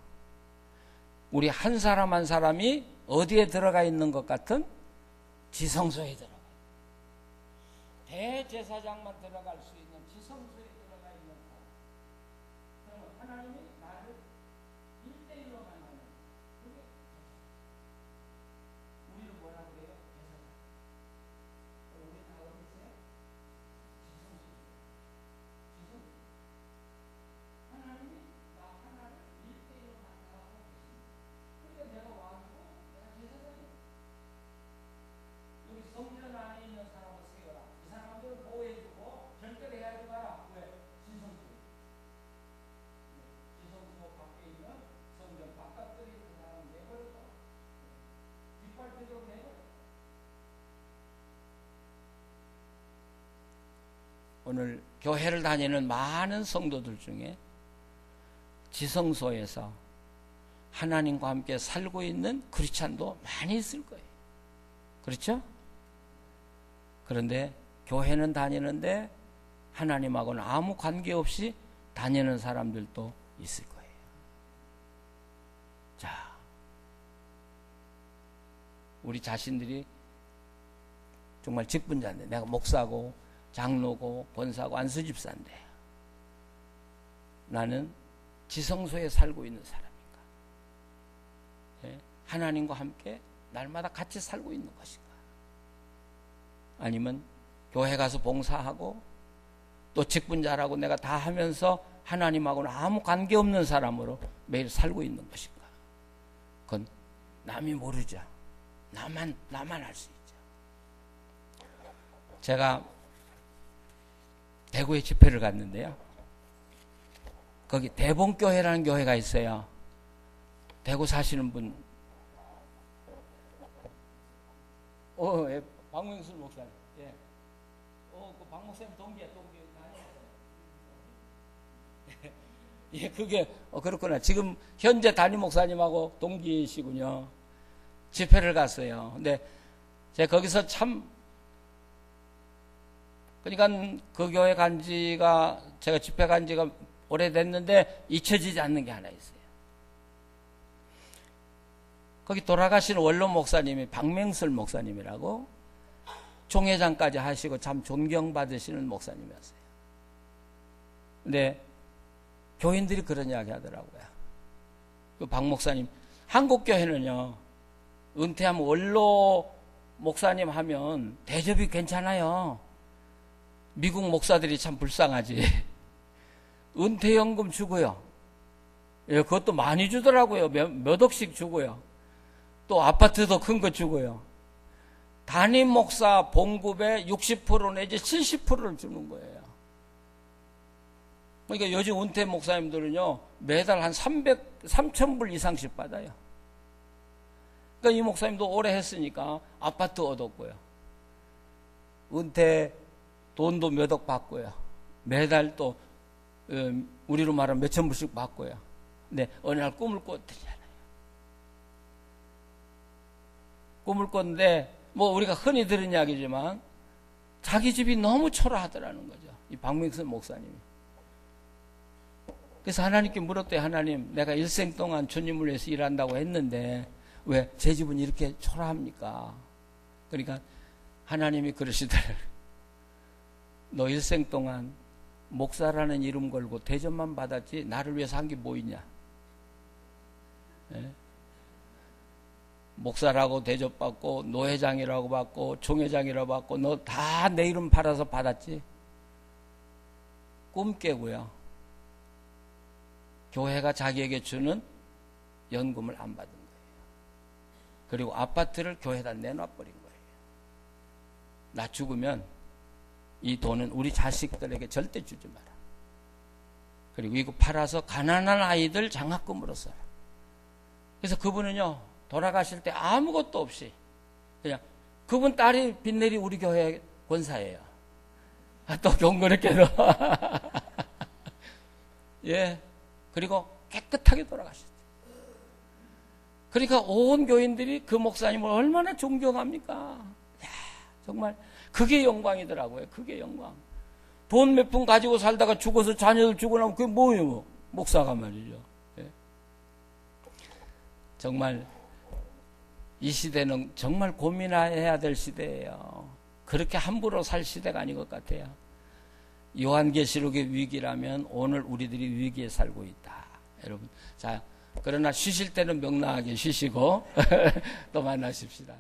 우리 한 사람 한 사람이 어디에 들어가 있는 것 같은 지성소에 들어가요. 대제사장만 들어갈 수 있는 지성소에 들어가 있는 사람. 그러면 하나님이 나를 1대1로 만나는 그게 우리를 뭐라고 해요? 제사장. 우리 다 어디 있어요? 지성소. 하나님이 나 하나를 1대1로 만나고 계십니다. 그러니까 내가 왕이고 내가 제사장이에요. 여기 성전 안에 있는 사람을 세워라. 이 사람들을 보호해주고 절대로 해하지 마라. 왜? 지성소. 지성소 밖에 있는 성전 바깥들에 있는 사람을 내버려둬. 뒷발표적으로 내버려. 오늘 교회를 다니는 많은 성도들 중에 지성소에서 하나님과 함께 살고 있는 크리스찬도 많이 있을 거예요. 그렇죠? 그런데 교회는 다니는데 하나님하고는 아무 관계없이 다니는 사람들도 있을 거예요. 자, 우리 자신들이 정말 직분자인데, 내가 목사고 장로고 권사고 안수집사인데 나는 지성소에 살고 있는 사람인가? 예? 하나님과 함께 날마다 같이 살고 있는 것인가? 아니면 교회 가서 봉사하고 또 직분자라고 내가 다 하면서 하나님하고는 아무 관계없는 사람으로 매일 살고 있는 것인가? 그건 남이 모르죠. 나만 알 수 있죠. 제가 대구에 집회를 갔는데요, 거기 대봉교회라는 교회가 있어요. 대구 사시는 분, 예, 박명술 목사님, 예, 그 박 목사님 동기야. 예, 그게 그렇구나. 지금 현재 담임 목사님하고 동기시군요. 집회를 갔어요. 근데 제가 거기서 참, 그러니까 그 교회 간 지가, 제가 집회 간 지가 오래됐는데 잊혀지지 않는 게 하나 있어요. 거기 돌아가신 원로 목사님이 박명설 목사님이라고 총회장까지 하시고 참 존경받으시는 목사님이었어요. 근데 교인들이 그런 이야기 하더라고요. 그 박 목사님, 한국교회는요, 은퇴하면 원로 목사님 하면 대접이 괜찮아요. 미국 목사들이 참 불쌍하지. 은퇴연금 주고요. 예, 그것도 많이 주더라고요. 몇 억씩 주고요. 또 아파트도 큰 거 주고요. 담임 목사 봉급의 60% 내지 70%를 주는 거예요. 그러니까 요즘 은퇴 목사님들은요, 매달 한 3,000불 이상씩 받아요. 그러니까 이 목사님도 오래 했으니까 아파트 얻었고요. 은퇴 돈도 몇 억 받고요. 매달 또, 우리로 말하면 몇천 불씩 받고요. 근데 어느 날 꿈을 꿨더잖아요. 꿈을 꿨는데, 뭐 우리가 흔히 들은 이야기지만, 자기 집이 너무 초라하더라는 거죠. 이 박명선 목사님이. 그래서 하나님께 물었대요. 하나님, 내가 일생 동안 주님을 위해서 일한다고 했는데 왜 제 집은 이렇게 초라합니까? 그러니까 하나님이 그러시더래요. 너 일생 동안 목사라는 이름 걸고 대접만 받았지 나를 위해서 한 게 뭐 있냐? 네? 목사라고 대접받고 노회장이라고 받고 총회장이라고 받고 너 다 내 이름 팔아서 받았지? 꿈 깨고요. 교회가 자기에게 주는 연금을 안 받은 거예요. 그리고 아파트를 교회에다 내놔버린 거예요. 나 죽으면 이 돈은 우리 자식들에게 절대 주지 마라. 그리고 이거 팔아서 가난한 아이들 장학금으로 써라. 그래서 그분은요, 돌아가실 때 아무것도 없이 그냥 그분 딸이 빚내리 우리 교회 권사예요. 또 경건했게도. 예. 그리고 깨끗하게 돌아가셨어요. 그러니까 온 교인들이 그 목사님을 얼마나 존경합니까? 야, 정말 그게 영광이더라고요. 그게 영광. 돈 몇 푼 가지고 살다가 죽어서 자녀들 죽고 나면 그게 뭐예요? 목사가 말이죠. 예. 정말 이 시대는 정말 고민해야 될 시대예요. 그렇게 함부로 살 시대가 아닌 것 같아요. 요한계시록의 위기라면 오늘 우리들이 위기에 살고 있다. 여러분. 자, 그러나 쉬실 때는 명랑하게 쉬시고 또 만나십시다.